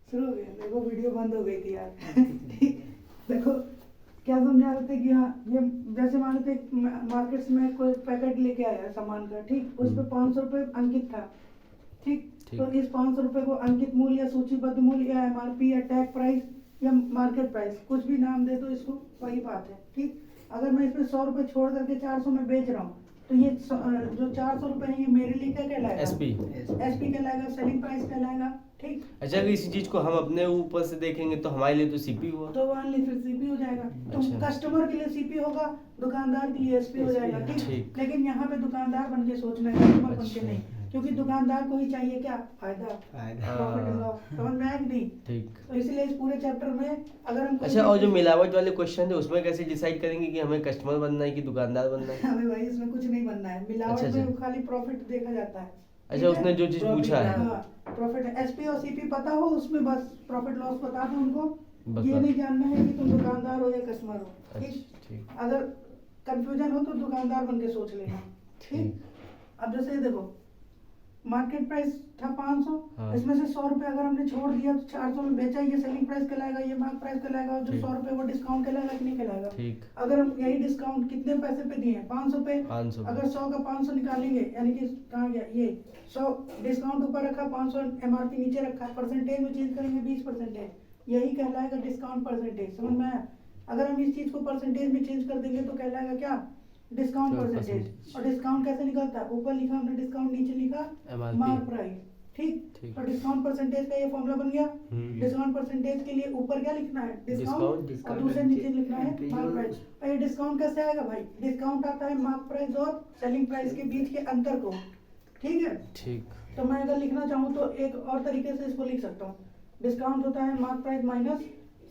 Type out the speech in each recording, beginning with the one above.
शुरू हो गया। देखो वीडियो बंद हो गई थी यार। ठीक, देखो क्या समझा रहे थे कि हाँ ये जैसे मान लेते मार्केट में कोई पैकेट लेके आया सामान का, ठीक, उस पर 500 रुपये अंकित था, ठीक, तो इस 500 रुपये को अंकित मूल्य या सूचीबद्ध मूल्य या एमआरपी या टैग प्राइस या मार्केट प्राइस कुछ भी नाम दे तो इसको वही बात है, ठीक। अगर मैं इसमें 100 रुपये छोड़ करके 400 में बेच रहा हूँ तो ये जो 400 रुपये है ये मेरे लिए क्या कहलाएगा? एसपी कहलाएगा, सेलिंग प्राइस कहलाएगा, ठीक। अच्छा, अगर इसी चीज को हम अपने ऊपर से देखेंगे तो हमारे लिए तो सीपी हुआ, तो वन फिर सीपी हो जाएगा। तो अच्छा। कस्टमर के लिए सीपी होगा, दुकानदार के लिए एसपी हो जाएगा, ठीक। ठीक। लेकिन यहाँ पे दुकानदार बन के सोचना है, कस्टमर बन के नहीं, क्योंकि दुकानदार को ही चाहिए क्या? फायदा, प्रॉफिट एंड लॉस, समझ में आया कि नहीं? ठीक। तो इसलिए इस पूरे चैप्टर में अगर हम अच्छा, और जो मिलावट वाले क्वेश्चन थे उसमें कैसे डिसाइड करेंगे कि हमें कस्टमर बनना है कि दुकानदार बनना है? हमें भाई इसमें कुछ नहीं बनना है, मिलावट अच्छा, में खाली प्रॉफिट देखा जाता है। अच्छा, उसने जो चीज पूछा है, प्रॉफिट एसपी और सीपी पता हो, उसमें बस प्रॉफिट लॉस बता दो उनको, बस ये बात। नहीं जानना है कि तुम दुकानदार हो या कस्टमर हो, ठीक। अच्छा, ठीक। अगर कंफ्यूजन हो तो दुकानदार बन के सोच लेना, ठीक। अब जैसे देखो मार्केट प्राइस था 500, हाँ। इसमें से 100 रुपए अगर हमने छोड़ दिया तो 400 में बेचा, ये सेलिंग प्राइस कहलाएगा, ये मार्क प्राइस कहलाएगा, और जो ठीक। 100 रुपए वो डिस्काउंट कहलाएगा कि नहीं कहलाएगा? ठीक। अगर हम यही डिस्काउंट कितने पैसे पे दिए? 500 पे। 500 अगर 100 का 500 निकालेंगे, यानी कि कहाँ गया ये 100 डिस्काउंट ऊपर रखा, 500 एमआरपी नीचे रखा, परसेंटेज में चेंज करेंगे 20%, यही कहलाएगा डिस्काउंट परसेंटेज, समझ में आया? अगर हम इस चीज को परसेंटेज में चेंज कर देंगे तो कहलाएगा क्या? Discount percentage. और डिस्काउंट कैसे निकलता है? ऊपर लिखा हमने डिस्काउंट, नीचे लिखा मार्क प्राइस, ठीक। तो डिस्काउंट परसेंटेज का ये फॉर्मूला बन गया। डिस्काउंट परसेंटेज के लिए ऊपर क्या लिखना है? डिस्काउंट, और दूसरे नीचे लिखना है मार्क प्राइस। और ये डिस्काउंट कैसे आएगा भाई? डिस्काउंट आता है मार्क प्राइस और सेलिंग प्राइस के बीच के अंतर को, ठीक है। ठीक। तो मैं अगर लिखना चाहूँ तो एक और तरीके से इसको लिख सकता हूँ, डिस्काउंट होता है mark price minus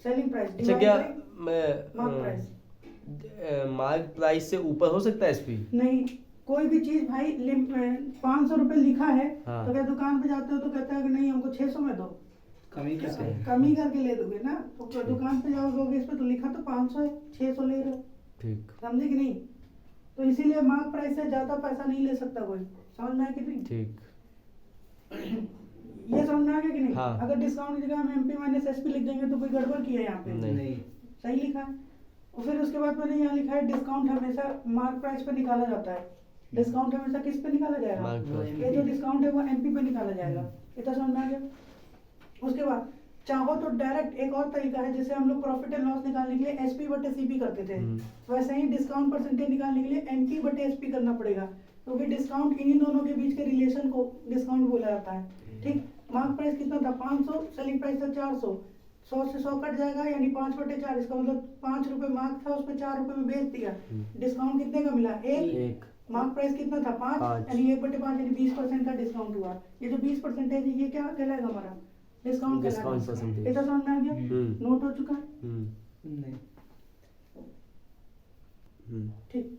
selling price. अच्छा, क्या मार्क प्राइस मार्क प्राइस से ऊपर हो सकता है एसपी? नहीं, कोई भी चीज भाई 500 रुपए लिखा है, हाँ। तो क्या दुकान पे जाते हो तो कहता है कि नहीं हमको 600 में दो, कमी करके ले दोगे ना। तो दुकान पे जाओगे, इस पे तो लिखा तो 500 है, 600 ले रहे हो, ठीक। समझे कि नहीं? तो इसीलिए मार्क प्राइस से ज्यादा पैसा नहीं ले सकता कोई, समझ में आया कि नहीं? ठीक। ये समझ में आ गया कि नहीं? हाँ। अगर डिस्काउंट की जगह हम एमपी माइनस एसपी लिख देंगे तो कोई गड़बड़ की है यहाँ पे? नहीं। सही लिखा है। और फिर उसके बाद मैंने यहाँ लिखा है डिस्काउंट हमेशा मार्क प्राइस पे निकाला जाता है। डिस्काउंट हमेशा किस पे निकाला जाएगा? Mark price. ये जो डिस्काउंट है वो एमपी पे निकाला जाएगा। इतना समझ में आ गया? उसके बाद चाहो तो डायरेक्ट एक और तरीका है, जैसे हम लोग प्रॉफिट एंड लॉस निकालने के लिए एसपी बटे सीपी करते थे, वैसे ही डिस्काउंट परसेंटेज निकालने के लिए एमपी बटे एसपी करना पड़ेगा, क्योंकि डिस्काउंट इन्हीं दोनों के बीच के रिलेशन को डिस्काउंट बोला जाता है, ठीक। मार्क प्राइस कितना था? 500, सेलिंग प्राइस था 400, 100 से 100 कट जाएगा, यानी 5/4, इसका मतलब 5 रुपए मार्क था, उसमें 4 रुपए में बेच दिया, डिस्काउंट कितने का मिला? 1। मार्क प्राइस कितना था? 5, यानी 1/5, यानी 20% का डिस्काउंट हुआ। ये जो 20% है ये क्या कहलाएगा? हमारा डिस्काउंट परसेंटेज। इतना समझ में आ गया? नोट हो चुका है? नहीं। ठीक।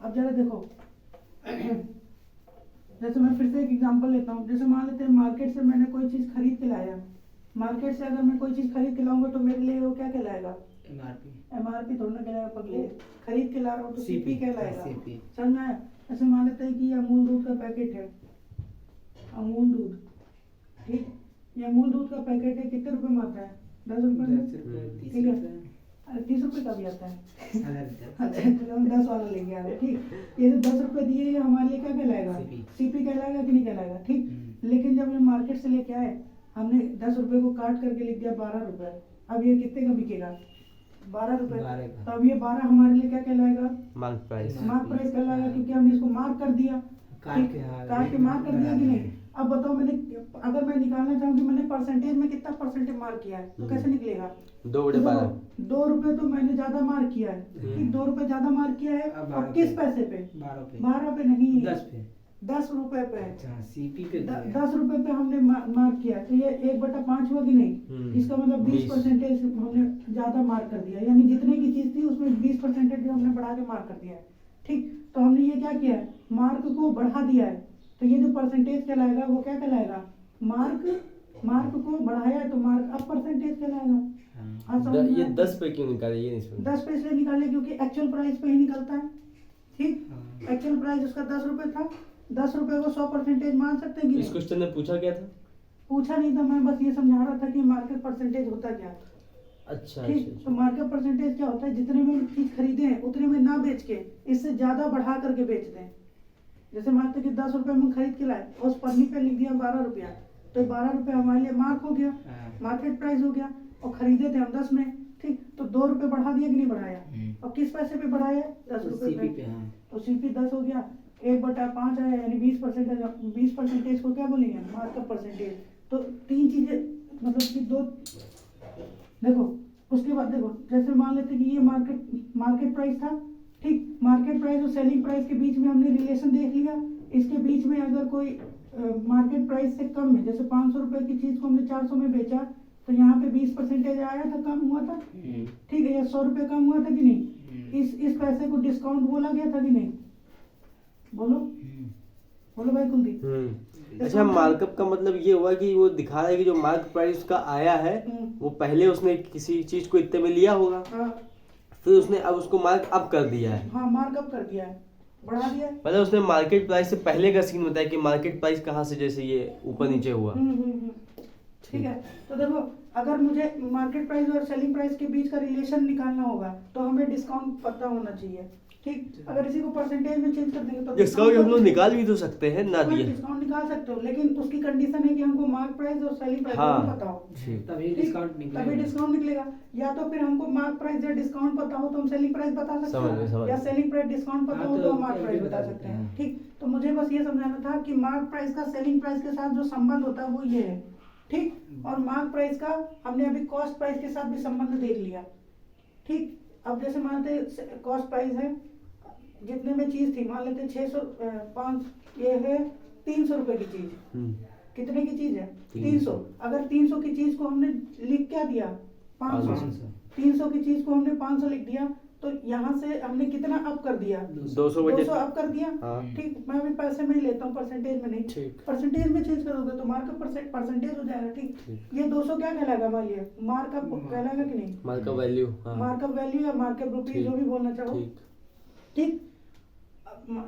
अब जरा देखो, जैसे मैं फिर से एक एग्जांपल लेता हूँ। जैसे मान लेते हैं मार्केट से मैंने कोई चीज खरीद के लाया, मार्केट से अगर मैं कोई चीज खरीद के लाऊंगा तो मेरे लिए वो क्या कहलाएगा? एमआरपी थोड़ा ना कहलाएगा पगले, खरीद के ला रहा हूँ तो सीपी कहलाएगा, समझ में आया? ऐसे मान लेते हैं कि ये अमूल दूध का पैकेट है, अमूल दूध, ठीक। ये अमूल दूध का पैकेट है, कितने रुपए में आता है? 10 रुपए में, ठीक है। अरे 30 रुपए का भी आता है, 10 वाला लेके आ रहे, ठीक। ये जो 10 रुपए दिए ये हमारे लिए क्या कहलाएगा? सीपी कहलाएगा कि नहीं कहलाएगा? ठीक। लेकिन जब ये मार्केट से लेके आए, हमने 10 रुपए को काट करके लिख दिया 12 रुपए, अब ये कितने का बिकेगा? 12 रुपए। तो अब ये 12 हमारे लिए क्या कहलाएगा? मार्क प्राइस कहलाएगा, क्योंकि हमने इसको मार्क कर दिया, काट के मार्क कर दिया कि नहीं? अब बताओ, अगर मैं निकालना चाहूँ कि मैंने परसेंटेज में कितना परसेंटेज मार्क किया है, तो कैसे निकलेगा? 2/12। 2 रुपए तो मैंने ज्यादा मार्क किया है, ठीक। 2 रुपए ज्यादा मार्क किया है, और किस पैसे पे? 12 पे नहीं, 10 रुपए पे। सीपी पे 10 रुपए पे हमने मार्क किया, तो ये 1/5 हुआ कि नहीं? इसका मतलब 20% हमने ज्यादा मार्क कर दिया, यानी जितने की चीज थी उसमें 20% हमने बढ़ा के मार्क कर दिया है, ठीक। तो हमने ये क्या किया है? मार्क को बढ़ा दिया है, तो ये जो परसेंटेज कहलाएगा वो क्या कहलाएगा? मार्क को बढ़ाया है तो मार्क अब परसेंटेज कहलाएगा। ये 10 पे क्यों निकाले? ये नहीं समझ। 10 पे इसलिए निकाले क्योंकि एक्चुअल प्राइस पे ही निकलता है, ठीक। एक्चुअल प्राइस उसका 10 रुपए था, 10 रुपए को 100% मान सकते हैं कि इस क्वेश्चन में पूछा क्या था? पूछा नहीं था, मैं बस ये समझा रहा था कि मार्केट परसेंटेज होता क्या है। अच्छा ठीक, अच्छा तो मार्केट परसेंटेज क्या होता है, जितने में चीज खरीदे हैं उतने में ना बेच के इससे ज्यादा बढ़ा करके बेच दें। जैसे मानते कि 10 रुपए में खरीद के लाए, उस पन्नी पे लिख दिया 12 रुपया, तो 12 रुपये हमारे लिए मार्क हो गया, मार्केट प्राइस हो गया, और खरीदे थे हम 10 में। ठीक, तो 2 रुपए बढ़ा दिया कि नहीं बढ़ाया, और किस पैसे पे बढ़ाया, 10 रुपए सीपी पे। पे, हाँ। तो सीपी 10 हो गया, 1/5 आया, यानी 20% को क्या बोलेंगे, मार्कअप परसेंटेज। तो 3 चीजें, मतलब कि 2, देखो उसके बाद देखो, जैसे मान लेते कि ये मार्केट प्राइस था। ठीक, मार्केट प्राइस और सेलिंग प्राइस के बीच में हमने रिलेशन देख लिया। इसके बीच में अगर कोई मार्केट प्राइस से कम है, जैसे 500 रुपए की चीज को हमने 400 में बेचा, तो यहाँ पे 20% आया था, कम हुआ था। ठीक है, या 100 रुपए कम हुआ था कि नहीं, इस पैसे को डिस्काउंट बोला गया था कि नहीं, बोलो बोलो भाई कुलदीप। अच्छा, मार्कअप का मतलब ये हुआ कि वो दिखा रहा है कि जो मार्क प्राइस का आया है वो पहले उसने किसी चीज को इतने में लिया होगा, हाँ फिर उसने अब उसको मार्क अप कर दिया है। हाँ, मार्कअप कर दिया है, बढ़ा दिया है। मतलब उसने मार्केट प्राइस से पहले का सीन बताया कि मार्केट प्राइस कहाँ से जैसे ये ऊपर नीचे हुआ। ठीक है, तो देखो अगर मुझे मार्केट प्राइस और सेलिंग प्राइस के बीच का रिलेशन निकालना होगा तो हमें डिस्काउंट पता होना चाहिए। ठीक, अगर इसी को परसेंटेज में चेंज कर देंगे तो डिस्काउंट हम लोग निकाल भी तो सकते हैं ना दिए। डिस्काउंट निकाल सकते हो, लेकिन उसकी कंडीशन है कि हमको मार्क प्राइस और सेलिंग प्राइस हाँ, दोनों पता हो, तभी ठीक, डिस्काउंट निकलेगा। तभी डिस्काउंट निकलेगा। या तो फिर हमको मार्क प्राइस या डिस्काउंट पता हो तो हम सेलिंग प्राइस बता सकते समझ गए, हैं, समझ या गए। सेलिंग प्राइस डिस्काउंट पता हाँ, हो तो तो हम मार्क ये प्राइस भी बता बता सकते सकते हैं। हैं। ठीक, तो मुझे बस ये समझाना था कि मार्क प्राइस का सेलिंग प्राइस के साथ जो संबंध होता है वो ये है। ठीक, और मार्क प्राइस का हमने अभी कॉस्ट प्राइस के साथ भी संबंध देख लिया। ठीक, अब जैसे मानते कॉस्ट प्राइस है, जितने में चीज थी, मान लेते 600 5 ये है 300 रुपए की चीज, कितने की चीज है 300। अगर 300 की चीज को हमने लिख क्या दिया 500, 300 की चीज को हमने 500 लिख दिया, तो यहाँ से हमने कितना अप कर दिया, 200 अप कर दिया। हाँ। ठीक, मैं अभी पैसे में ही लेता हूँ, परसेंटेज में नहीं। ठीक। परसेंटेज में चेंज करोगे तो मार्कअप परसेंटेज हो जाएगा। ठीक, ये 200 क्या कहलाएगा मान लिया, मार्कअप कहलाएगा कि नहीं, मार्कअप वैल्यू। मार्कअप वैल्यू या मार्कअप रुपीज, ठीक। जो भी बोलना चाहो। ठीक। ठीक,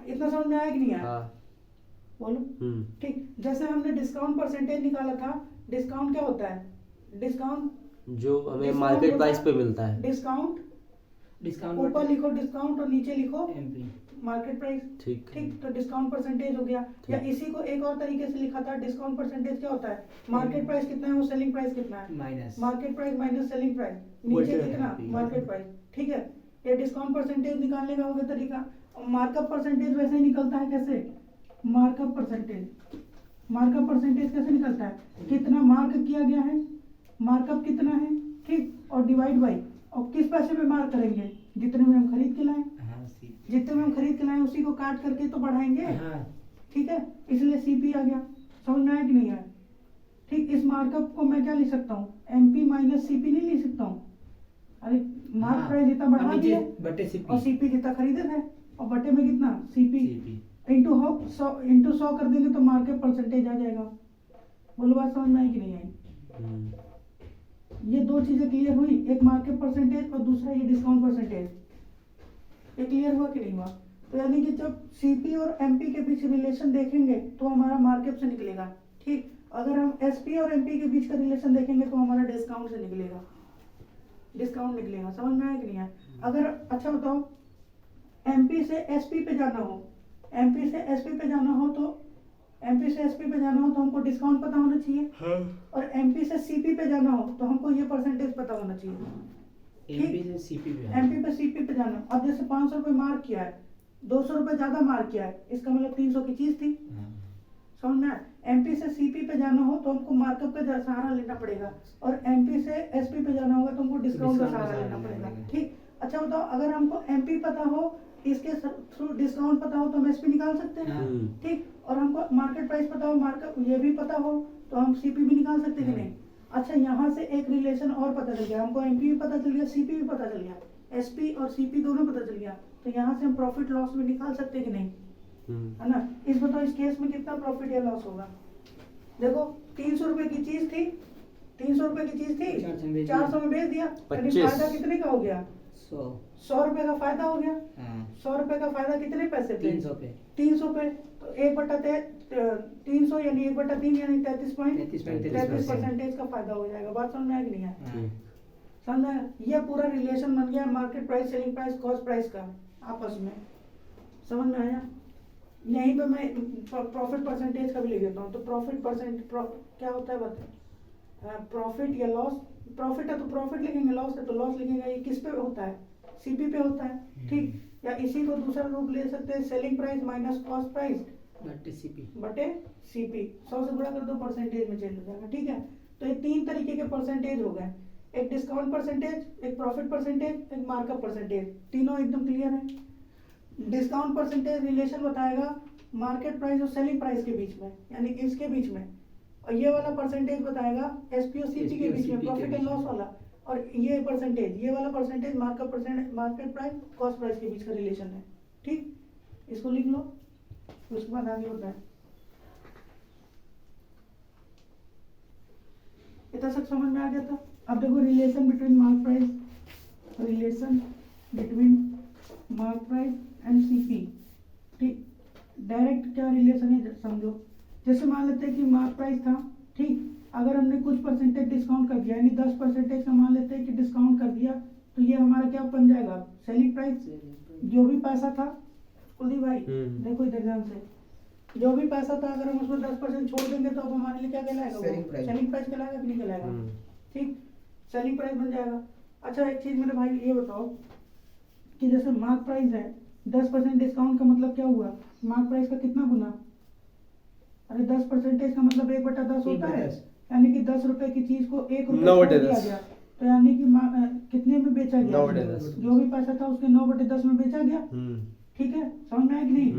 इतना समझ में आया कि नहीं आया, हाँ। बोलो। ठीक, जैसे हमने डिस्काउंट परसेंटेज निकाला था, डिस्काउंट क्या होता है, डिस्काउंट जो हमें मार्केट प्राइस पे मिलता है। डिस्काउंट ऊपर लिखो डिस्काउंट और नीचे लिखो एमपी मार्केट प्राइस। ठीक। ठीक, तो डिस्काउंट परसेंटेज हो गया। या इसी को एक और तरीके से लिखा था, डिस्काउंट परसेंटेज क्या होता है, मार्केट प्राइस कितना है वो सेलिंग प्राइस कितना है, minus market price minus selling price, नीचे बटे कितना मार्केट प्राइस। ठीक है, ये डिस्काउंट परसेंटेज निकालने का हो गया तरीका। मार्कअप परसेंटेज वैसे ही निकलता है, कैसे, मार्कअप परसेंटेज कैसे निकलता है, कितना मार्क किया गया है, मार्कअप कितना है। ठीक, और डिवाइड बाई, और किस पैसे पे मार्क करेंगे, जितने में हम खरीद के लाए, हाँ जितने में हम खरीद के लाए उसी को काट करके तो बढ़ाएंगे। हाँ ठीक है, इसलिए सीपी आ गया, समझ में आया कि नहीं आया। ठीक, इस मार्कअप को मैं क्या लिख सकता हूँ, एमपी माइनस सीपी नहीं लिख सकता हूँ। अरे मार्क प्राइस जितना बढ़ा दिया बटे सीपी और सीपी जितना खरीदे थे, और बटे में कितना सीपी सीपी इंटू 100 कर देंगे तो मार्केट परसेंटेज आ जाएगा। बोलो बात समझ में आई कि नहीं आई। ये 2 चीजें क्लियर हुई, एक मार्केट परसेंटेज और दूसरा ये डिस्काउंट परसेंटेज। ये क्लियर हुआ कि नहीं हुआ। तो यानी कि जब सीपी और एमपी के बीच रिलेशन देखेंगे तो हमारा मार्केट से निकलेगा। ठीक, अगर हम एसपी और एमपी के बीच का रिलेशन देखेंगे तो हमारा डिस्काउंट से निकलेगा, डिस्काउंट निकलेगा। समझ में आया कि नहीं आया। अगर अच्छा बताओ, एमपी से एसपी पे जाना हो, एमपी से एसपी पे जाना हो तो हमको डिस्काउंट पता होना चाहिए। हाँ। और एमपी से सीपी पे जाना हो तो हमको ये परसेंटेज पता होना चाहिए। एमपी से सीपी पे एमपी पे सीपी पे जाना, अब जैसे 500 रुपए मार्क किया है, 200 रुपए ज्यादा मार्क किया है, इसका मतलब 300 की चीज थी। समझ में आया। एमपी से सीपी पे जाना हो तो हमको मार्कअप का सहारा लेना पड़ेगा, और एमपी से एसपी पे जाना होगा तो हमको डिस्काउंट का सहारा लेना पड़ेगा। ठीक, अच्छा बताओ, अगर हमको एमपी पता हो, इसके थ्रू डिस्काउंट पता हो तो हम एसपी निकाल सकते हैं। ठीक, और हमको मार्केट प्राइस पता हो, मार्कअप ये भी पता हो तो हम सीपी भी निकाल सकते हैं कि नहीं। अच्छा, यहाँ से एक रिलेशन और पता चल गया, हमको एमपी भी पता चल गया, सीपी भी पता चल गया, एसपी और सीपी दोनों पता चल गया, तो यहाँ से हम प्रॉफिट लॉस भी निकाल सकते हैं कि नहीं, है ना। इस बताओ, इस केस में कितना प्रॉफिट या लॉस होगा। देखो 300 रुपए की चीज थी, 300 रुपए की चीज थी, 400 में बेच दिया, यानी 25। फायदा कितने का हो गया, 100 100 रुपए का फायदा हो गया। हाँ 100 रुपए का फायदा कितने पैसे पे? 300 पे 300 पे। तो 1/300 यानी 1/3 यानी 33% का फायदा हो जाएगा। बात समझ में आया कि नहीं आया? हाँ समझ में आया? ये पूरा रिलेशन बन गया market price, selling price, cost price का आपस में। समझ में आया? यहीं पे मैं प्रॉफिट परसेंटेज का भी लिख देता हूँ। तो प्रॉफिट क्या होता है बता, प्रॉफिट या लॉस। प्रॉफिट है तो प्रॉफिट लिखेंगे, लॉस है तो लॉस लिखेंगे। ये किस पे होता है? सीपी पे होता है। ठीक, या इसी को दूसरा रूप ले सकते हैं, selling price minus cost price बटे सीपी। बटे सीपी। 100 से गुणा कर दो, परसेंटेज में चेंज हो जाएगा। ठीक है, तो ये 3 तरीके के परसेंटेज हो गए, एक डिस्काउंट परसेंटेज, एक प्रॉफिट परसेंटेज, एक मार्कअप परसेंटेज। तीनों एकदम क्लियर है। डिस्काउंट परसेंटेज रिलेशन बताएगा मार्केट प्राइस और सेलिंग प्राइस के बीच में, यानी इसके बीच में। और ये वाला परसेंटेज बताएगा एसपी और सीपी के बीच में, प्रॉफिट एंड लॉस वाला। और ये परसेंटेज, ये वाला percentage markup percent, market price cost price के बीच का रिलेशन है। ठीक, इसको लिख लो, उसके बाद आगे होता है। इतना सब समझ में आ गया था। अब देखो relation between mark price, relation between mark price and CP. ठीक, डायरेक्ट क्या रिलेशन है समझो। जैसे मान लेते हैं कि मार्क प्राइस था, ठीक, अगर हमने कुछ परसेंटेज डिस्काउंट कर दिया, यानी 10% का मान लेते हैं कि डिस्काउंट कर दिया, तो ये हमारा क्या बन जाएगा? Selling price. जो भी पैसा था, कुलदीप भाई देखो इधर ध्यान से, जो भी पैसा था अगर हम उसमें 10% छोड़ देंगे तो अब हमारे लिए क्या कहलाएगा? सेलिंग प्राइस कहलाएगा कि नहीं कहलाएगा? ठीक, सेलिंग प्राइस बन जाएगा। अच्छा एक चीज मेरे भाई ये बताओ कि जैसे मार्क प्राइस है, 10% डिस्काउंट का मतलब क्या हुआ? मार्क प्राइस का कितना गुना? अरे 10% का मतलब 1/10 होता है, यानी कि 10 रुपए की चीज को 1 रुपए छोड़ दिया गया, तो यानी कि कितने में बेचा गया? 9/10। जो भी पैसा था उसके 9/10 में बेचा गया। ठीक है, समझ में आया कि नहीं?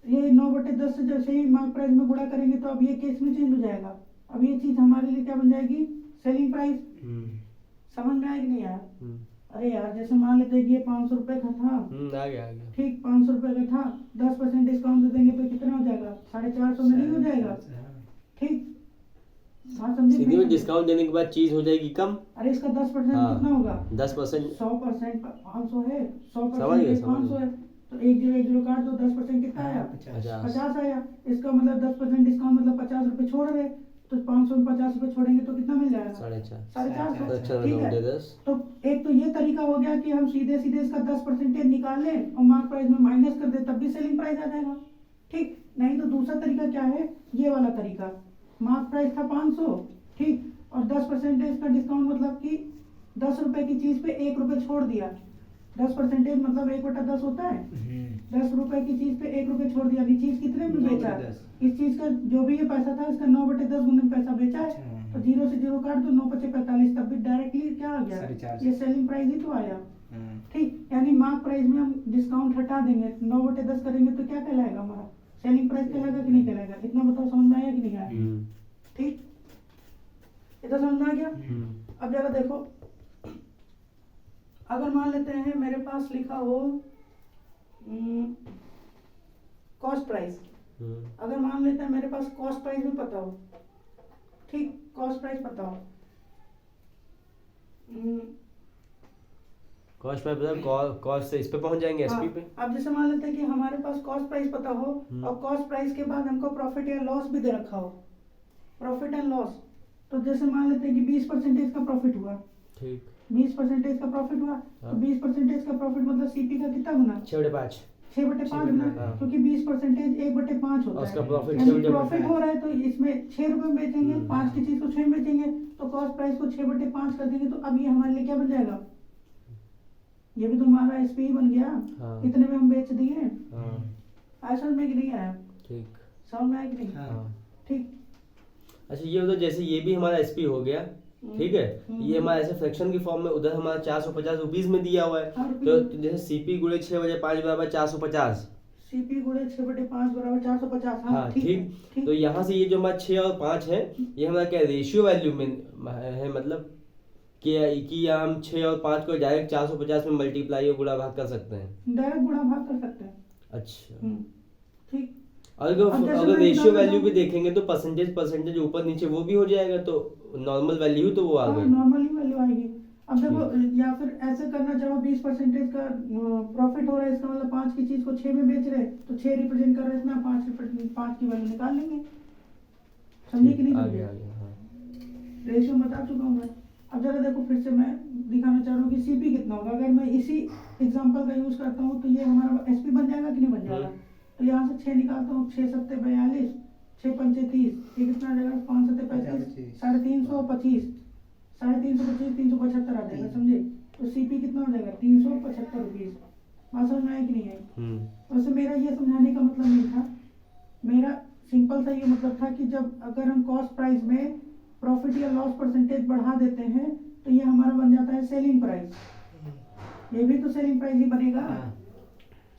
ये 9/10 से जैसे ही मार्क प्राइस में गुणा करेंगे तो अब ये केस में चेंज हो जाएगा। अब ये चीज हमारे लिए क्या बन जाएगी? Selling price. समझ में आया कि नहीं आया? अरे यार जैसे मान लेते हैं कि ये 500 रुपए का था, आ गया ठीक, 500 रुपए का था, 10% डिस्काउंट दे देंगे तो कितना हो जाएगा? 450 में नहीं हो जाएगा? ठीक, बात समझे? सीधी में डिस्काउंट देने के बाद चीज हो जाएगी कम। अरे इसका 10% कितना होगा? 10%। 100% 500 है, 100% समझ गए, 500 है, तो 1 काट दो, 10% कितना आया? 50 आया। इसका मतलब 10% डिस्काउंट मतलब 50 रुपए छोड़ रहे, तो 500 में 50 रुपए छोड़ेंगे तो कितना मिल जाएगा? 450। ठीक है, तो एक तो ये तरीका हो गया कि हम सीधे सीधे इसका 10% निकाल लें और मार्क प्राइस में माइनस कर दे, तब भी सेलिंग प्राइस आ जाएगा। ठीक, नहीं तो दूसरा तरीका क्या है? ये वाला तरीका, मार्क प्राइस था 500, ठीक, और 10% का डिस्काउंट मतलब कि 10 रुपए की चीज पे 1 रुपए छोड़ दिया। 10% मतलब 1/10 होता है। 10 रुपए की चीज पे 1 रुपए छोड़ दिया, ये चीज कितने में बेचा? इस चीज का जो भी ये पैसा था इसका 9/10 गुना पैसा बेचा है, तो 0 से 0 काट दो, 9×5 = 45, तब भी डायरेक्टली क्या आ गया? ये सेलिंग प्राइस ही तो आया। ठीक, यानी मार्क प्राइस में हम डिस्काउंट हटा देंगे, 9/10 करेंगे तो क्या कहलाएगा? हमारा सेलिंग प्राइस कहलाएगा कि नहीं कहलाएगा? इतना बताओ, समझ में आया कि नहीं आया? ठीक, इतना समझ में आ गया? अब जरा देखो, अगर मान लेते हैं मेरे पास लिखा हो कॉस्ट प्राइस, अगर मान लेते हैं मेरे पास कॉस्ट प्राइस भी पता हो, ठीक, कॉस्ट प्राइस पता हो, कॉस्ट प्राइस मतलब कॉस्ट से इस पे पहुंच जाएंगे एसपी पे। अब जैसे मान लेते हैं कि हमारे पास कॉस्ट प्राइस पता हो और कॉस्ट प्राइस के बाद हमको प्रॉफिट या लॉस भी दे रखा हो, प्रॉफिट एंड लॉस। तो जैसे मान लेते हैं कि 20% का प्रॉफिट हुआ, ठीक, 20% का प्रॉफिट हुआ, तो 20% का प्रॉफिट मतलब सीपी का कितना गुना? 6/5। 6/5 गुना, क्योंकि 20% 1/5 होता है। उसका प्रॉफिट हो रहा है तो इसमें 6 रुपए में बेचेंगे, 5 की चीज को 6 में बेचेंगे, तो कॉस्ट प्राइस को 6/5 कर देंगे, तो अब ये हमारे लिए क्या बन जाएगा? ये भी तो हमारा एसपी बन गया। इतने में हम बेच दिए। ऐसा में कि नहीं आया? ठीक, समझ में आया कि नहीं? ठीक, अच्छा ये मतलब जैसे ये भी हमारा एसपी हो गया, ठीक है, ये हमारा ऐसे फ्रैक्शन की फॉर्म में, उधर हमारा 450 रुपीज में दिया हुआ है, तो जैसे सीपी गुणे 6/5 बराबर 450, सीपी गुणे 6/5 बराबर 450। हाँ ठीक। तो यहाँ से ये जो हमारा 6 और 5 है, ये हमारा क्या रेशियो वैल्यू में है, मतलब कि हम 6 और 5 को डायरेक्ट 450 में मल्टीप्लाई और गुणा भाग कर सकते हैं, डायरेक्ट गुणा भाग कर सकते हैं। अच्छा, ठीक। अगर रेशियो वैल्यू भी देखेंगे तो परसेंटेज ऊपर नीचे वो भी हो जाएगा, तो नॉर्मल वैल्यू तो वो आ गई, नॉर्मल ही वैल्यू आएगी। अब देखो, या फिर ऐसे करना चाहो 20% का प्रॉफिट हो रहा है, इसका मतलब 5 की चीज को 6 में बेच रहे, तो 6 रिप्रेजेंट कर रहा है इतना, 5 की वैल्यू निकाल लेंगे। समझे कि नहीं आगे समझे? आगे हाँ। रेशियो बता चुका हूँ मैं। अब जरा देखो, फिर से मैं दिखाना चाह रहा हूँ कि सीपी कितना होगा। अगर मैं इसी एग्जांपल का यूज करता हूँ तो ये हमारा एसपी बन जाएगा कि नहीं बन जाएगा? तो यहाँ से 6 निकालता हूँ, 6 सत्ते 42, 6 पंचे 30, ये कितना आ जाएगा? 5 सत्ते 35, 350, 350, 375 आ जाएगा। समझे? तो सीपी कितना हो जाएगा? 375 रुपीज। बात समझ में आई कि नहीं आई? वैसे मेरा ये समझाने का मतलब नहीं था, मेरा सिंपल सा ये मतलब था कि जब अगर हम कॉस्ट प्राइस में प्रॉफिट या लॉस परसेंटेज बढ़ा देते हैं तो ये हमारा बन जाता है सेलिंग प्राइस। ये भी तो सेलिंग प्राइस ही बनेगा।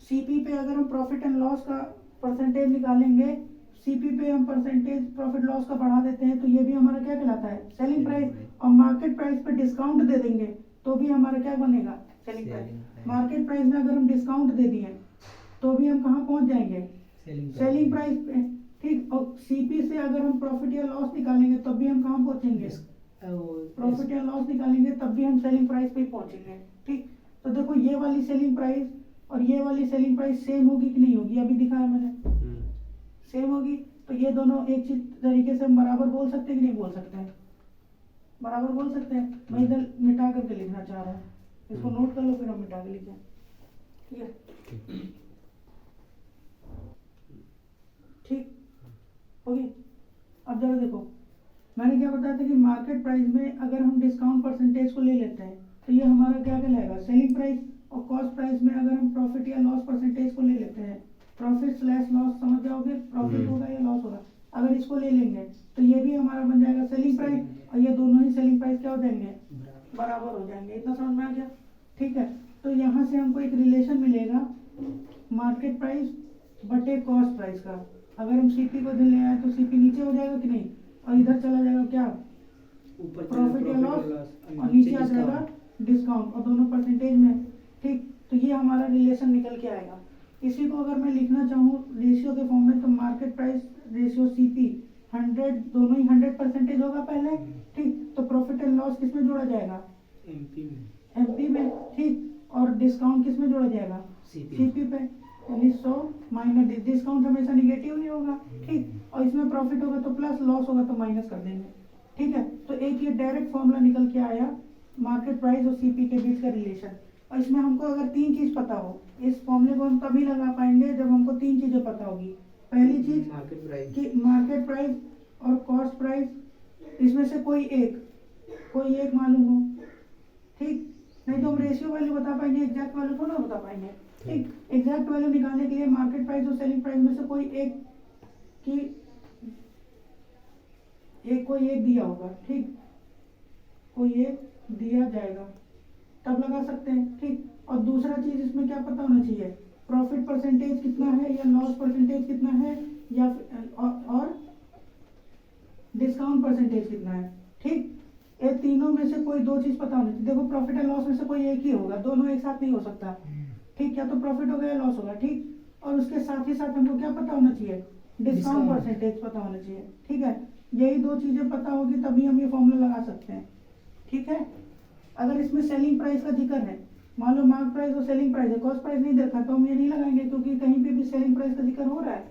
सीपी पे अगर हम प्रॉफिट एंड लॉस का परसेंटेज निकालेंगे, सीपी पे हम परसेंटेज प्रॉफिट लॉस का बढ़ा देते हैं तो ये भी हमारा क्या कहलाता है? Selling price. और मार्केट प्राइस पे डिस्काउंट दे देंगे तो भी हमारा क्या बनेगा? Selling price. मार्केट प्राइस में अगर हम डिस्काउंट दे दिए तो भी हम कहाँ पहुंच जाएंगे? सेलिंग प्राइस पे। ठीक। और सीपी से अगर हम प्रॉफिट या लॉस निकालेंगे तब भी हम कहाँ पहुंचेंगे? प्रॉफिट या लॉस निकालेंगे तब भी हम सेलिंग प्राइस पे ही पहुंचेंगे। ठीक। तो देखो, ये वाली सेलिंग प्राइस और ये वाली सेलिंग प्राइस सेम होगी कि नहीं होगी? अभी दिखाया मैंने, सेम होगी। तो ये दोनों एक चीज तरीके से हम बराबर बोल सकते हैं कि नहीं बोल सकते हैं? बराबर बोल सकते हैं। मैं इधर मिटा करके लिखना चाह रहा हूँ, इसको नोट कर लो, फिर हम मिटा के लिखें। ठीक है? ठीक होगी। अब जरा देखो, मैंने क्या बताया था कि मार्केट प्राइस में अगर हम डिस्काउंट परसेंटेज को ले लेते हैं तो ये हमारा क्या कहलाएगा? Selling price. और कॉस्ट प्राइस में अगर हम प्रॉफिट या लॉस परसेंटेज को ले लेते हैं, प्रॉफिट स्लैश लॉस, समझ जाओगे? प्रॉफिट होगा या लॉस होगा। अगर इसको ले लेंगे तो ये भी हमारा बन जाएगा सेलिंग प्राइस, और ये दोनों ही सेलिंग प्राइस क्या हो जाएंगे? बराबर हो जाएंगे। इतना समझ में आ गया? ठीक है। तो यहाँ से हमको एक रिलेशन मिलेगा मार्केट प्राइस बटे कॉस्ट प्राइस का। अगर हम सीपी को ले आए तो सीपी नीचे हो जाएगा कि नहीं? और इधर चला जाएगा क्या? प्रॉफिट या लॉस, और नीचे आ जाएगा डिस्काउंट, और दोनों परसेंटेज में। ठीक। तो ये हमारा रिलेशन निकल के आएगा। इसी को अगर मैं लिखना चाहूँ रेशियो के फॉर्म में तो मार्केट प्राइस रेशियो सीपी 100, दोनों ही 100% होगा पहले। ठीक। तो प्रॉफिट एंड लॉस किस में जोड़ा जाएगा? एमपी में। ठीक। और डिस्काउंट किस में जोड़ा जाएगा? सीपी पे। यानी 100 माइनस डिस्काउंट हमेशा निगेटिव ही होगा। ठीक। और इसमें प्रॉफिट होगा तो प्लस, लॉस होगा तो माइनस कर देंगे। ठीक है। तो एक ये डायरेक्ट फॉर्मूला निकल के आया मार्केट प्राइस और सीपी के बीच का रिलेशन। और इसमें हमको अगर 3 चीज पता हो, इस फॉर्मूले को हम तभी लगा पाएंगे जब हमको 3 चीजें पता होगी। पहली चीज कि मार्केट प्राइस और कॉस्ट प्राइस, इसमें से कोई एक मालूम हो। ठीक। नहीं तो हम रेशियो वैल्यू बता पाएंगे, एग्जैक्ट वैल्यू थोड़ा बता पाएंगे। ठीक। एग्जैक्ट वैल्यू निकालने के लिए मार्केट प्राइस और सेलिंग प्राइस में से कोई एक दिया होगा। ठीक। कोई एक दिया जाएगा तब लगा सकते हैं। ठीक। और दूसरा चीज इसमें क्या पता होना चाहिए? प्रॉफिट परसेंटेज कितना है या लॉस परसेंटेज कितना है, या और डिस्काउंट परसेंटेज कितना है। ठीक। ये तीनों में से कोई 2 चीज पता होनी चाहिए। देखो, प्रॉफिट एंड लॉस में से कोई एक ही होगा, दोनों एक साथ नहीं हो सकता। ठीक। या तो प्रॉफिट होगा या लॉस होगा। ठीक। और उसके साथ ही साथ हमको क्या पता होना चाहिए? डिस्काउंट परसेंटेज पता होना चाहिए। ठीक है। यही 2 चीजें पता होगी तभी हम ये फॉर्मूला लगा सकते हैं। ठीक है। अगर इसमें सेलिंग प्राइस का जिक्र है, मान लो मार्केट प्राइस और सेलिंग प्राइस है, कॉस्ट प्राइस नहीं देखा तो हम ये नहीं लगाएंगे, क्योंकि कहीं पे भी सेलिंग प्राइस का जिक्र हो रहा है?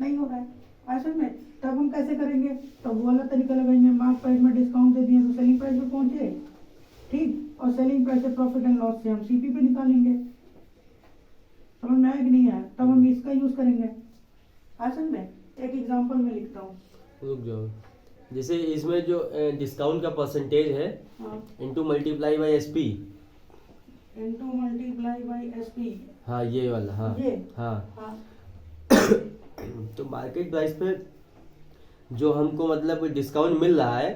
नहीं हो रहा है। असल में तब हम कैसे करेंगे? तो वो वाला तरीका लगाएंगे, मार्केट प्राइस में डिस्काउंट दे दिए तो सेलिंग प्राइस पे पहुंचे। ठीक। और सेलिंग प्राइस से प्रॉफिट एंड लॉस से हम सीपी पे निकालेंगे। समझ में आया कि नहीं आया? तब हम इसका यूज करेंगे। असल में एक एग्जांपल में लिखता हूँ, रुक जाओ। जैसे इसमें जो डिस्काउंट का परसेंटेज है into multiply by SP, into multiply by SP. हाँ ये वाला। हाँ ये हाँ। तो मार्केट प्राइस पे जो हमको मतलब डिस्काउंट मिल रहा है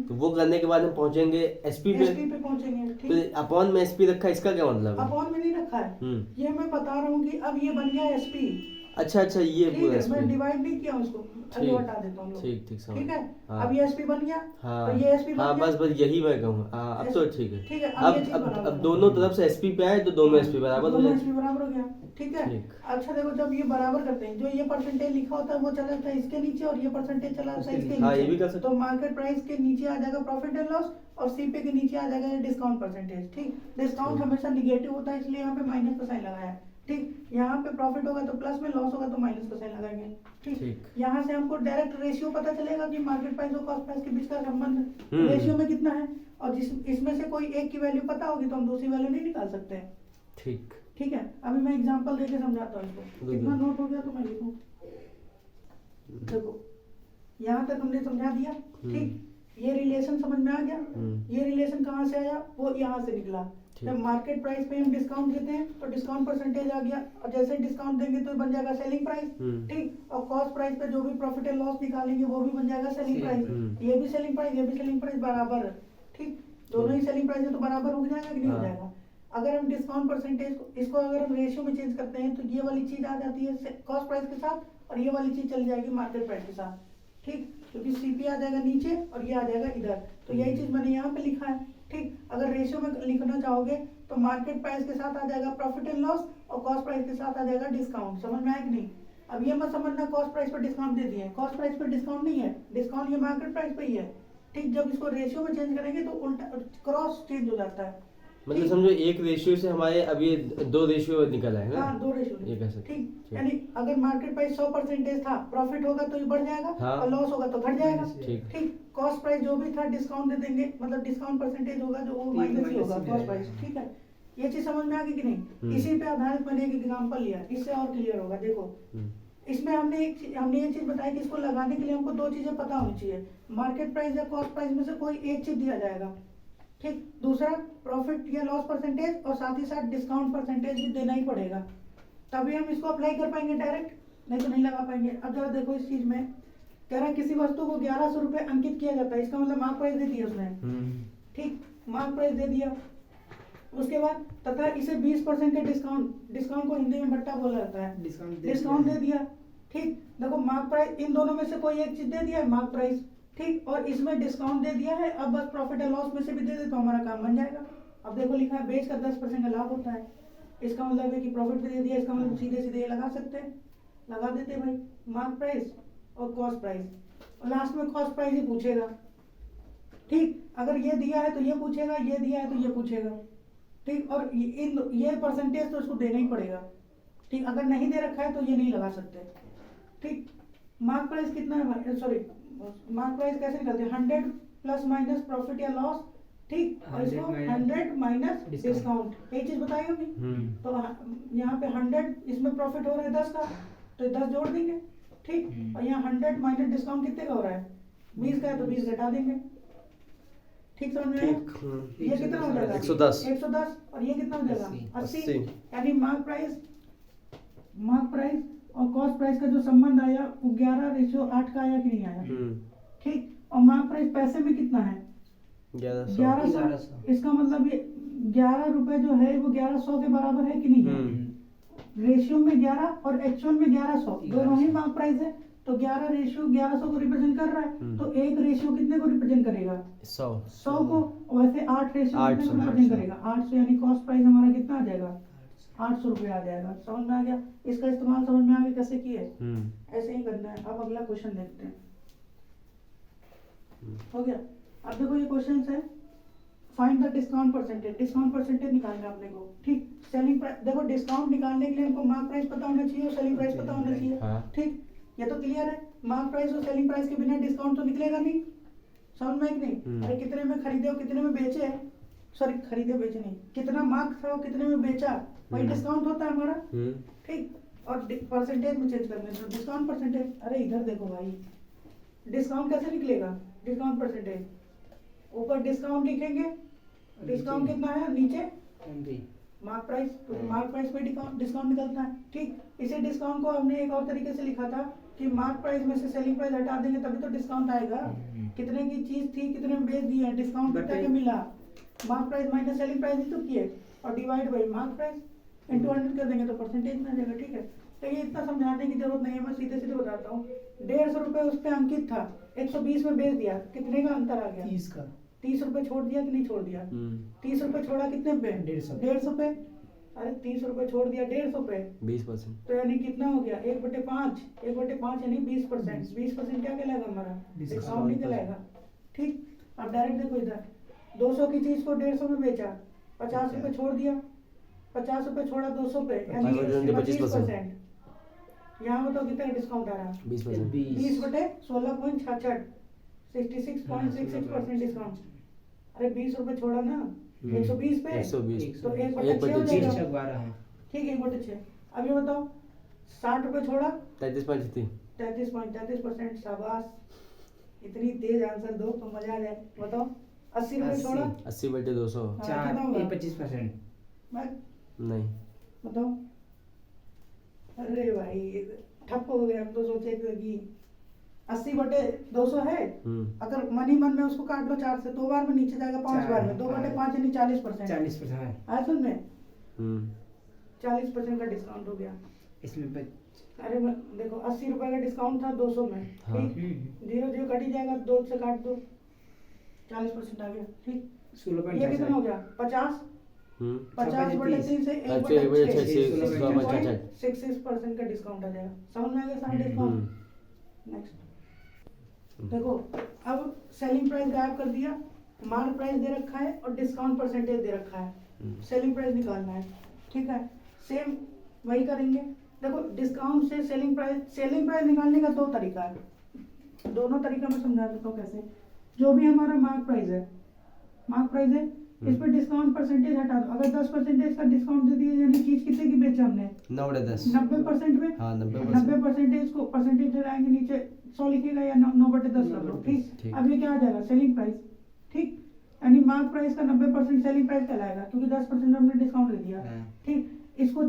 तो वो करने के बाद हम पहुंचेंगे एसपी पे पहुंचेंगे। ठीक। तो अपॉन में एसपी रखा है, इसका क्या मतलब है? अपॉन में नहीं रखा है, ये मैं बता रहा हूँ कि अब ये बन गया एसपी। अच्छा ये पूरा मैं डिवाइड नहीं किया उसको, अभी हटा देता हूँ ठीक ठीक समझ। ठीक है। हाँ। अब ये एसपी बन गया हाँ और ये एसपी हाँ बन गया। बस यही मैं कहूँ। हाँ अब तो ठीक है। ठीक है, अब ये चीज़ बराबर अब है। दोनों तरफ से एसपी पे आए तो दोनों एसपी बराबर हो दोनों जाए। एसपी बराबर हो गया। ठीक है। ठीक। अच्छा देखो, जब ये बराबर करते हैं, जो ये परसेंटेज लिखा होता है वो चला जाता है इसके नीचे और ये परसेंटेज चला जाता है इसके हाँ, ये नीचे। भी कर सकते तो मार्केट प्राइस के नीचे आ जाएगा प्रॉफिट एंड लॉस और सीपी के नीचे आ जाएगा डिस्काउंट परसेंटेज। ठीक, डिस्काउंट हमेशा निगेटिव होता है इसलिए यहाँ पे माइनस का साइन लगाया है। ठीक, यहाँ पे प्रॉफिट होगा तो प्लस में, लॉस होगा तो माइनस का साइन लगाएंगे। ठीक, ठीक। यहाँ से हमको डायरेक्ट रेशियो पता चलेगा कि मार्केट प्राइस और कॉस्ट प्राइस के बीच का संबंध हम्म। रेशियो में कितना है, और जिस इसमें से कोई एक की वैल्यू पता होगी तो हम दूसरी वैल्यू नहीं निकाल सकते हैं। ठीक। ठीक है, अभी मैं एग्जांपल देके समझाता हूँ इसको। बिल्कुल। कितना नोट हो गया तो मैं लिखूं। देखो, यहाँ तक हमने समझा दिया। ठीक, ये रिलेशन समझ में आ गया। ये रिलेशन कहाँ से आया, वो यहाँ से निकला। ठीक। जब मार्केट प्राइस पे हम डिस्काउंट देते हैं तो डिस्काउंट परसेंटेज आ गया, और जैसे डिस्काउंट देंगे तो बन जाएगा सेलिंग प्राइस। ठीक, और कॉस्ट प्राइस पे जो भी प्रॉफिट एंड लॉस निकालेंगे वो भी बन जाएगा सेलिंग प्राइस। ये भी सेलिंग प्राइस, ये भी सेलिंग प्राइस बराबर है। ठीक, दोनों ही सेलिंग प्राइस है तो बराबर हो जाएगा कि नहीं हो जाएगा। अगर हम डिस्काउंट परसेंटेज को, इसको अगर हम रेशियो में चेंज करते हैं तो ये वाली चीज आ जाती है कॉस्ट प्राइस के साथ, और ये वाली चीज चली जाएगी मार्केट प्राइस के साथ। ठीक, क्योंकि सीपी आ जाएगा नीचे और ये आ जाएगा इधर, तो यही चीज मैंने यहाँ पे लिखा है। ठीक, अगर रेशियो में लिखना चाहोगे तो मार्केट प्राइस के साथ आ जाएगा प्रॉफिट एंड लॉस और कॉस्ट प्राइस के साथ आ जाएगा डिस्काउंट। समझ में आया कि नहीं। अब ये मत समझना कॉस्ट प्राइस पर डिस्काउंट दे दिए, कॉस्ट प्राइस पर डिस्काउंट नहीं है, डिस्काउंट ये मार्केट प्राइस पे ही है। ठीक, जब इसको रेशियो में चेंज करेंगे तो उल्टा क्रॉस चेंज हो जाता है। मतलब समझो एक रेशियो से हमारे अब ये दो रेशियो निकल आए ना। हाँ, दो रेशियो। ये कह सकते हैं। ठीक, यानी अगर मार्केट प्राइस 100% था, प्रॉफिट होगा तो ये बढ़ जाएगा। हाँ। और लॉस होगा तो घट जाएगा। ठीक। ठीक, कॉस्ट प्राइस जो भी था डिस्काउंट दे देंगे, मतलब डिस्काउंट परसेंटेज होगा जो वो माइनस ही होगा कॉस्ट प्राइस। ठीक है, ये चीज समझ में आ गई कि नहीं। इसी पे आधारित मैंने एक एग्जांपल लिया, इससे और क्लियर होगा। देखो, इसमें हमने ये चीज बताई कि इसको लगाने के लिए हमको दो चीजें पता होनी चाहिए। मार्केट प्राइस या कॉस्ट प्राइस में से कोई एक चीज दिया जाएगा। ठीक, दूसरा प्रॉफिट या लॉस परसेंटेज, और साथ ही साथ डिस्काउंट परसेंटेज भी देना ही पड़ेगा, तभी हम इसको अप्लाई कर पाएंगे डायरेक्ट, नहीं तो नहीं लगा पाएंगे। अब जरा देखो इस चीज में कह रहा है किसी वस्तु को 1100 रुपए अंकित किया जाता है, इसका मतलब मार्क प्राइस दे दिया उसने। ठीक, मार्क प्राइस दे दिया, उसके बाद तथा इसे 20% का डिस्काउंट को हिंदी में भट्टा बोला जाता है, डिस्काउंट दे दिया। ठीक, देखो मार्क प्राइस, इन दोनों में से कोई एक चीज दे दिया है मार्क प्राइस। ठीक, और इसमें डिस्काउंट दे दिया है, अब बस प्रॉफिट एंड लॉस में से भी दे दे तो हमारा काम बन जाएगा। अब देखो लिखा है बेच कर 10% का लाभ होता है, इसका मतलब है कि प्रॉफिट भी दे दिया, इसका मतलब सीधे सीधे ये लगा सकते हैं, लगा देते हैं भाई मार्क प्राइस और कॉस्ट प्राइस, और लास्ट में कॉस्ट प्राइस ही पूछेगा। ठीक, अगर ये दिया है तो ये पूछेगा, ये दिया है तो ये पूछेगा। ठीक, और ये परसेंटेज तो उसको देना ही पड़ेगा। ठीक, अगर नहीं दे रखा है तो ये नहीं लगा सकते। ठीक, मार्क प्राइस कितना है, सॉरी मार्क प्राइस कैसे निकलते हैं, 100 प्लस माइनस प्रॉफिट या लॉस। ठीक, और इसको 100 माइनस डिस्काउंट, एक चीज बताई होगी। तो यहाँ पे 100, इसमें प्रॉफिट हो रहा है 10 का, तो 10 जोड़ देंगे। ठीक, और यहाँ 100 माइनस डिस्काउंट कितने का हो रहा है, 20 का है तो 20 घटा देंगे। ठीक, समझ में आया? ये कितना हो जाएगा 110, 110, और ये कितना हो जाएगा 80। यानी मार्क प्राइस और कॉस्ट प्राइस का जो संबंध आया वो 11:8 का आया कि नहीं आया। ठीक, और मार्क प्राइस पैसे में कितना है 1100। इसका मतलब ये 11 रुपए जो है वो 1100 के बराबर है कि नहीं है। रेशियो में 11 और एक्चुअल में 1100 दोनों ही मार्क प्राइस है, तो 11 रेशियो 1100 को रिप्रेजेंट कर रहा है, तो एक रेशियो कितने को रिप्रेजेंट करेगा 100 को, वैसे 8 रेशियो कितने को रिप्रेजेंट करेगा 800, यानी कॉस्ट प्राइस हमारा कितना आ जाएगा 800 रुपये आ जाएगा। समझ में आ गया, इसका इस्तेमाल समझ में आ गया कैसे किए, ऐसे ही करना है। अब अगला क्वेश्चन देखते हैं, हो गया। अब देखो ये क्वेश्चन है, फाइंड द डिस्काउंट परसेंटेज निकालना है अपने को। ठीक, सेलिंग प्राइस, देखो डिस्काउंट निकालने के लिए हमको मार्क प्राइस पता होना चाहिए और सेलिंग प्राइस पता होना चाहिए। ठीक, ये तो क्लियर है, मार्क प्राइस और सेलिंग प्राइस के बिना डिस्काउंट तो निकलेगा नहीं। समझ में कि नहीं। अरे कितने में खरीदे और कितने में बेचे, सॉरी खरीदे बेचे नहीं, कितना मार्क था और कितने में बेचा, वही डिस्काउंट होता है हमारा। ठीक, और परसेंटेज में चेंज करना है, डिस्काउंट परसेंटेज। अरे इधर देखो भाई, डिस्काउंट कैसे निकलेगा, डिस्काउंट परसेंटेज ऊपर डिस्काउंट लिखेंगे, डिस्काउंट कितना है नीचे मार्क प्राइस, मार्क प्राइस पे डिस्काउंट निकलता है। ठीक, इसी डिस्काउंट को हमने एक और तरीके से लिखा था कि मार्क प्राइस में से सेलिंग प्राइस हटा देंगे तभी तो डिस्काउंट आएगा। कितने की चीज थी, कितने में बेच दी है, डिस्काउंट कितना के मिला, mark price minus selling price ही तो किए, और divide by mark price into 100 कर देंगे तो परसेंटेज में आ जाएगा। ठीक है, तो ये इतना समझाने की जरूरत नहीं है, मैं सीधे सीधे बताता हूँ। 150 रुपये उस पे अंकित था, 120 में बेच दिया, कितने का अंतर आ गया? 30 का 30 रुपये छोड़ दिया कि नहीं छोड़ दिया? 30 रुपये छोड़ा कितने पे? 150 पे। अरे 30 रुपये छोड़ दिया 150 पे, 20%। तो यानी कितना हो गया? 1/5, 1/5 यानी 20%। 20% क्या कहलाएगा हमारा? डिस्काउंट नहीं कहलाएगा। ठीक, अब डायरेक्ट देखो इधर, 200 की चीज को 150 में बेचा, 50 रुपये छोड़ दिया, 50 रुपये छोड़ा 200 पे, यानी 25%। यहाँ बताओ कितना डिस्काउंट आ रहा है? 20%। 20/16.66, 66.66% डिस्काउंट। अरे 20 रुपये छोड़ा ना 120 पे, 120 तो 1/6 हो 1/6 जाएगा। 12 है। ठीक है, 1/6। अब ये बताओ 60 रुपये छोड़ा 33.33। 33%। शाबाश, इतनी तेज आंसर दो तो मजा आ जाए। बताओ 80 रुपये छोड़ा 80/200। हाँ, कितना होगा? 25%। नहीं, बताओ। अरे भाई ठप हो गए, हम तो सोचे थे कि 80/200 है। अगर मनी मन में उसको काट लो 4 से, 2 बार में नीचे जाएगा, 5 बार में 2/5 यानी 40%। 40% है। आज सुन में हम्म 40% का डिस्काउंट हो गया। इसमें अरे देखो 80 रुपए का डिस्काउंट था 200 में, हाँ। ठीक, 0 कट ही जाएगा, 2 से काट दो, 40% आ गया। ठीक, 16.66 ये कितना हो गया? 50 50/3 से 66% का डिस्काउंट आ जाएगा। समझ में आ गया सारा डिस्काउंट? नेक्स्ट देखो, अब सेलिंग प्राइस गायब कर दिया, मार्क प्राइस दे रखा है और डिस्काउंट परसेंटेज दे रखा है। सेलिंग प्राइस निकालना है, ठीक है, सेम वही करेंगे। देखो डिस्काउंट से सेलिंग प्राइस निकालने का 2 तरीका है, दोनों तरीका मैं समझा देता हूँ कैसे। जो भी हमारा मार्क प्राइस है, इस पर डिस्काउंट परसेंटेज हटा दो। अगर 10% का डिस्काउंट दे दिया, यानी चीज कितने की बेचे हमने? 9/10। 90% में, हाँ 90% को परसेंटेज लगाएंगे नीचे, 100 लिखेगा या 9/10 कर लो। ठीक, अब ये क्या आ जाएगा? Selling price. ठीक, यानी मार्क प्राइस का 90% सेलिंग प्राइस कहलाएगा, क्योंकि 10% हमने डिस्काउंट दे दिया। ठीक, इसको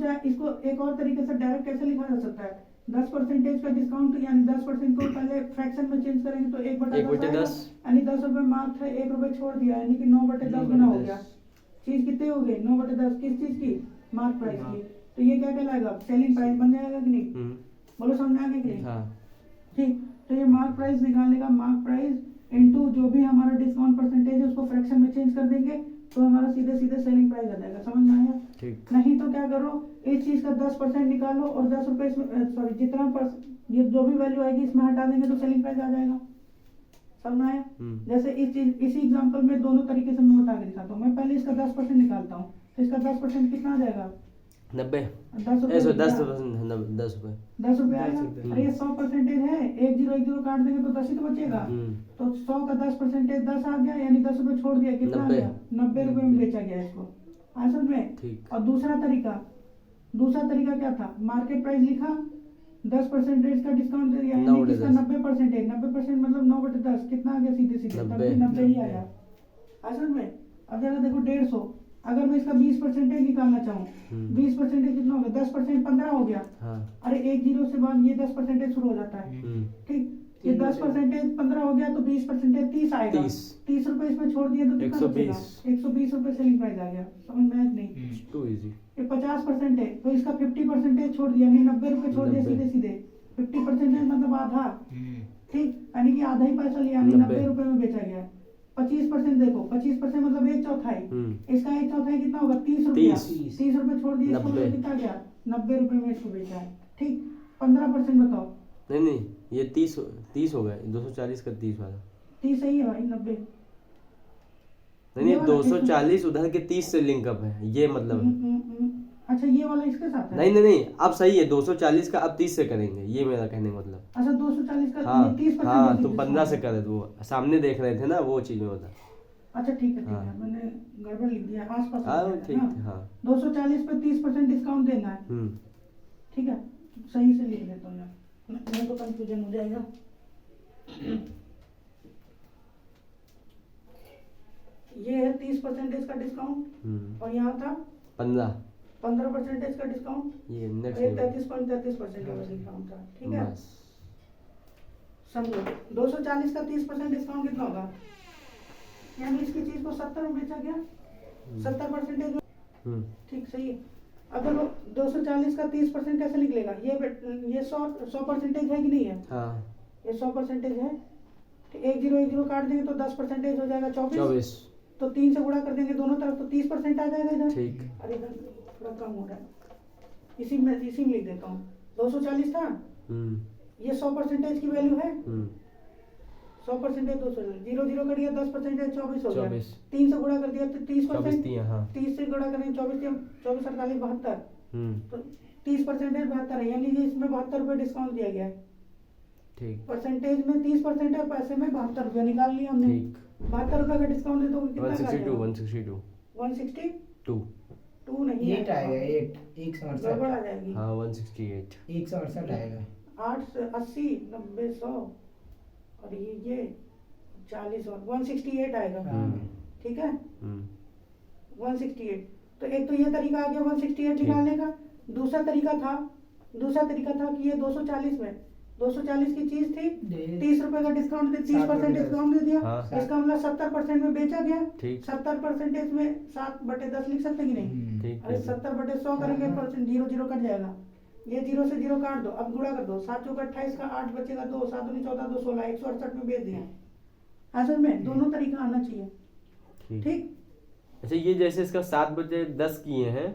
एक और तरीके से डायरेक्ट कैसे लिखा जा सकता है? 10% का डिस्काउंट, यानी 10% को पहले फ्रैक्शन में चेंज करेंगे तो 1/10, यानी 10 रुपए मार्क है, 1 रुपए छोड़ दिया, यानी कि 9/10 बना हो गया। चीज कितने हो गए? 9/10। किस चीज की? मार्क प्राइस की। तो ये क्या कहलाएगा? सेलिंग प्राइस बन जाएगा कि नहीं? बोलो समझ आ गया कि नहीं? ठीक, तो ये मार्क प्राइस निकालने का, मार्क प्राइस इनटू जो भी हमारा डिस्काउंट परसेंटेज है उसको फ्रैक्शन में चेंज कर देंगे तो हमारा सीधे सेलिंग प्राइस आ जाएगा। समझ में आया? ठीक। नहीं तो क्या करो, इस चीज का 10% निकालो और 10 रुपए इसमें, सॉरी जितना ये जो भी वैल्यू आएगी इसमें हटा देंगे तो सेलिंग प्राइस आ जाएगा। समझ में आया? जैसे इसी एग्जांपल में दोनों तरीके से मैं बता के दिखाता हूँ। मैं पहले इसका 10% निकालता हूँ, तो इसका 10% कितना आ जाएगा? 90। 10 रुपए। 10 रुपए 10 रुपए आएगा। अरे ये 100% है, 1 0 काट देंगे तो 10 ही तो बचेगा। तो 100 का 10% 10 आ गया, यानी 10 रुपए छोड़ दिया, कितना आ गया? 90 रुपए में बेचा गया इसको। असल में। और दूसरा तरीका क्या था? मार्केट प्राइस लिखा, 10% का डिस्काउंट दे दिया, यानी कि इसका 90% मतलब 9/10 कितना आ गया? सीधे 90 ही आया। असल में अब जरा देखो 150, अगर मैं इसका 20% निकालना चाहूँ, 20% कितना हो गया? 10% 15 हो गया। अरे 1 0 से बाद ये 10% शुरू हो जाता है। ठीक, ये 10% 15 हो गया तो 20% 30 आएगा। 30 रुपए इसमें छोड़ दिया तो कितना बचेगा? 120 रुपए सेलिंग प्राइस आ गया। समझ में आया कि नहीं? Too easy. ये 50% है तो इसका 50% छोड़ दिया, यानी 90 रुपए छोड़ दिया सीधे 50% मतलब आधा। ठीक, यानी कि आधा ही पैसा लिया, यानी 90 रुपए में बेचा गया। 25% देखो, 25% मतलब 1/4। इसका 1/4 कितना होगा? 30 रुपया। 30 रुपए छोड़ दिए, इसको कितना गया? 90 रुपए में इसको बेचा है। ठीक, 15% बताओ। नहीं ये 30 हो गए, 240 का 30 वाला। 30 सही है भाई, 90 नहीं 240 उधर के 30 से लिंकअप है, ये मतलब। अच्छा ये वाला इसके साथ है? नहीं अब सही है, 240 का अब 30 से करेंगे, ये मेरा कहने का मतलब। अच्छा 240 का हाँ, 30% हाँ तुम 15 से करे, वो सामने देख रहे थे ना, वो चीज में बता। अच्छा ठीक है, मैंने गड़बड़ लिख दिया, आसपास। हाँ ठीक है। हाँ 240 पे 30% डिस्काउंट देना है। ठीक है, सही से लिख देता हूँ यार, नहीं तो कंफ्यूजन हो जाएगा। ये है 30% का डिस्काउंट और यहाँ था 15% का डिस्काउंट। ये नेक्स्ट 33.33% का डिस्काउंट था। ठीक है, समझो 240 का 30% डिस्काउंट कितना होगा? यानी इसकी चीज को 70 में बेचा गया, 70%। ठीक, सही है। अब देखो 240 का 30% कैसे निकलेगा? ये 100% है कि नहीं है? हाँ ये 100% है। तो 1010 काट देंगे तो 10% हो जाएगा 24। तो 3 से गुणा कर देंगे दोनों तरफ तो 30% आ जाएगा इधर। ठीक। अरे इधर थोड़ा कम हो रहा है, इसी में लिख देता हूँ। 240 था, ये 100% की वैल्यू है। 100% 240, 0 कट गया, 10% 24 हो गया। 3 से गुणा कर दिया तो 30%। 30 से गुणा करेंगे 24 48 72, तो 30% 72 है, यानी कि इसमें 72 रुपये डिस्काउंट दिया गया है। ठीक। परसेंटेज में 30% है, पैसे में 72 रुपये निकाल लिया हमने। 72 रुपये का डिस्काउंट दे तो कितना 162 2 नहीं 8 आएगा, 168 गड़बड़ आ जाएगी। हाँ 168 168 आएगा। 8 से 80 90 100 और ये 40 और 168 आएगा। ठीक है 168। तो एक तो ये तरीका आ गया 168 निकालने का। दूसरा तरीका था कि ये 240 की चीज थी, 30 रुपए का डिस्काउंट 30% डिस्काउंट दे दिया। हाँ। इसका मतलब 70% में बेचा गया। ठीक। 70% में 7/10 लिख सकते कि नहीं? ठीक। अरे 70/100 करेंगे परसेंट 0 कट जाएगा। ये 0 से 0 काट दो, अब गुणा कर दो। 7 चौका 28 का 8 बचेगा 2, 7 दूनी 14 2 16 168 में बेच दिया। असल में दोनों तरीका आना चाहिए। ठीक। अच्छा ये जैसे इसका 7/10 किए हैं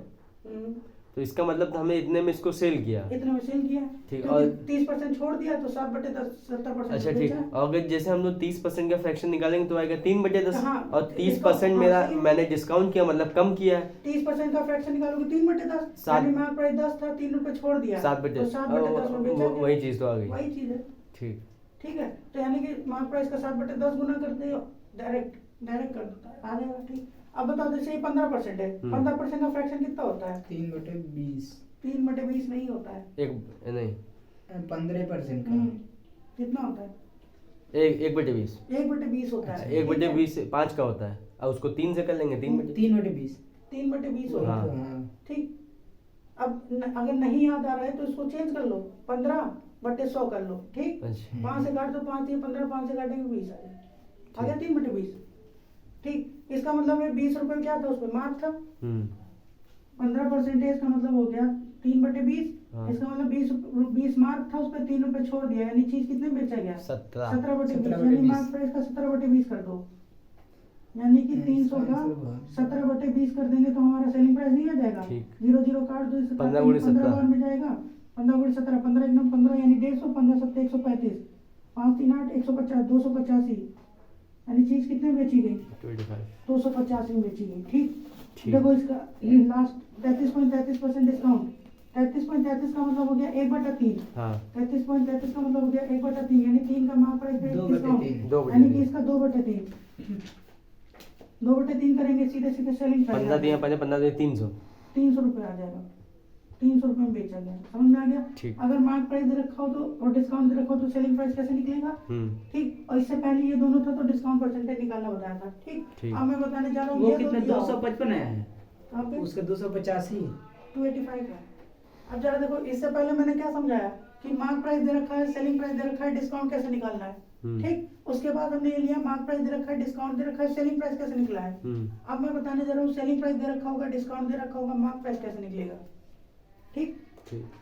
तो इसका मतलब हमने इतने में इसको सेल किया। इतने में सेल किया। ठीक। और 30% छोड़ दिया तो 7/10 70%। अच्छा ठीक। और अगर जैसे हम लोग 30% का फ्रैक्शन निकालेंगे तो आएगा 3/10। हाँ, और 30% मेरा मैंने डिस्काउंट किया मतलब कम किया है। 30% का फ्रैक्शन निकालोगे 3/10। यानी मार्क प्राइस 10 था, 3 रुपए छोड़ दिया 7/10। 7/10 में बेचा गया। वही चीज तो आ गई। वही चीज है। ठीक है। तो यानी कि मार्क प्राइस का 7/10 गुना करते हो, डायरेक्ट कर देता है, आ जाएगा। ठीक। अब बताओ जैसे ये 15% है, 15% का फ्रैक्शन कितना होता है? 3/20। 3/20 नहीं होता है। नहीं 15% का कितना होता है? 1/20। 1/20 होता है। 1/20 5 का होता है। अब उसको 3 से कर लेंगे 3/20 होता है। ठीक। अब अगर नहीं याद आ रहा है तो इसको चेंज कर लो, 15/100 कर लो। ठीक। 5 से काट दो, 5 ये 15, 5 से काटेंगे 20 आ गया 3/20। ठीक। इसका मतलब है 20 रुपए क्या था उसमें मार्क था। 15% का मतलब हो गया 3/20। इसका मतलब 20 मार्क था, उस पर 3 रुपए छोड़ दिया, यानी चीज कितने बेचा गया? 17/20। यानी मार्क प्राइस का 17/20 कर दो, यानी कि 300 का 17/20 कर देंगे तो हमारा सेलिंग प्राइस नहीं आ जाएगा। 0 काट दो, इससे 15 बार में जाएगा। 15 × 17 15 एकदम 15 यानी 150, 15 7 135, 5 3 8 150 285, यानी चीज कितने बेची गई? 285 में बेची गई। ठीक। देखो इसका लास्ट 33.33% डिस्काउंट। 33.33 का मतलब हो गया 1/3। 33.33 का मतलब हो गया 1/3, यानी 3 का मार्क प्राइस डिस्काउंट, यानी कि इसका 2/3। 2/3 करेंगे सीधे सेलिंग प्राइस 300 रुपये आ जाएगा। 300 रुपये में बेचा गया। समझ में आ गया? अगर मार्क प्राइस दे रखा हो तो और डिस्काउंट दे रखा हो तो सेलिंग प्राइस कैसे निकलेगा? ठीक। और इससे पहले ये दोनों था तो डिस्काउंट परसेंटेज निकालना बताया था। ठीक। अब मैं बताने जा रहा हूँ वो कितना 255 आया है, आपके उसका 285 285 है। अब जरा देखो, इससे पहले मैंने क्या समझाया कि मार्क प्राइस दे रखा है, सेलिंग प्राइस दे रखा है, डिस्काउंट कैसे निकालना है। ठीक। उसके बाद हमने ये लिया मार्क प्राइस दे रखा है, डिस्काउंट दे रखा है, सेलिंग प्राइस कैसे निकला है। अब मैं बताने जा रहा हूँ सेलिंग प्राइस दे रखा होगा, डिस्काउंट दे रखा होगा, मार्क प्राइस कैसे निकलेगा। ठीक।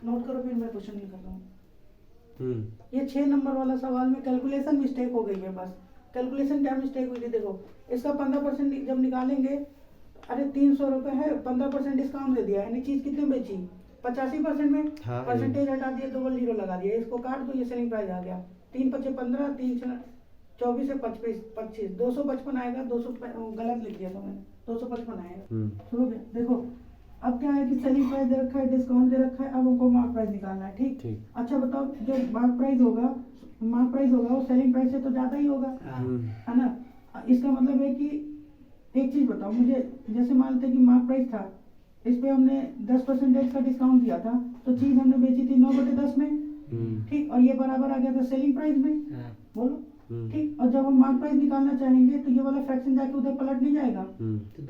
नोट करो, फिर मैं क्वेश्चन नहीं कर रहा हूँ। ये 6 नंबर वाला सवाल में कैलकुलेशन मिस्टेक हो गई है। बस कैलकुलेशन क्या मिस्टेक हुई थी देखो, इसका 15% जब निकालेंगे, अरे 300 रुपए है, 15% डिस्काउंट दे दिया, यानी चीज कितने बेची? 85% में। परसेंटेज हटा दिया, डबल 0 लगा दिया, इसको काट दो, ये सेलिंग प्राइस आ गया 3 × 5 = 15, 3 × 24 से 25 255 आएगा। 200 गलत लिख दिया था मैंने, 255 आएगा। शुरू में देखो अब क्या है कि सेलिंग प्राइस दे रखा है, डिस्काउंट दे रखा है, अब हमको मार्क प्राइस निकालना है। ठीक। अच्छा बताओ, जो मार्क प्राइस होगा वो सेलिंग प्राइस से तो ज्यादा ही होगा, है ना। इसका मतलब है कि एक चीज बताओ मुझे, जैसे मान लेते कि मार्क प्राइस था, इस पे हमने 10% का डिस्काउंट दिया था, तो चीज हमने बेची थी 9/10 में। ठीक। और ये बराबर आ गया था सेलिंग प्राइस में। बोलो। ठीक। और जब हम मार्क प्राइस निकालना चाहेंगे तो ये वाला फ्रैक्शन जाके उधर पलट नहीं जाएगा,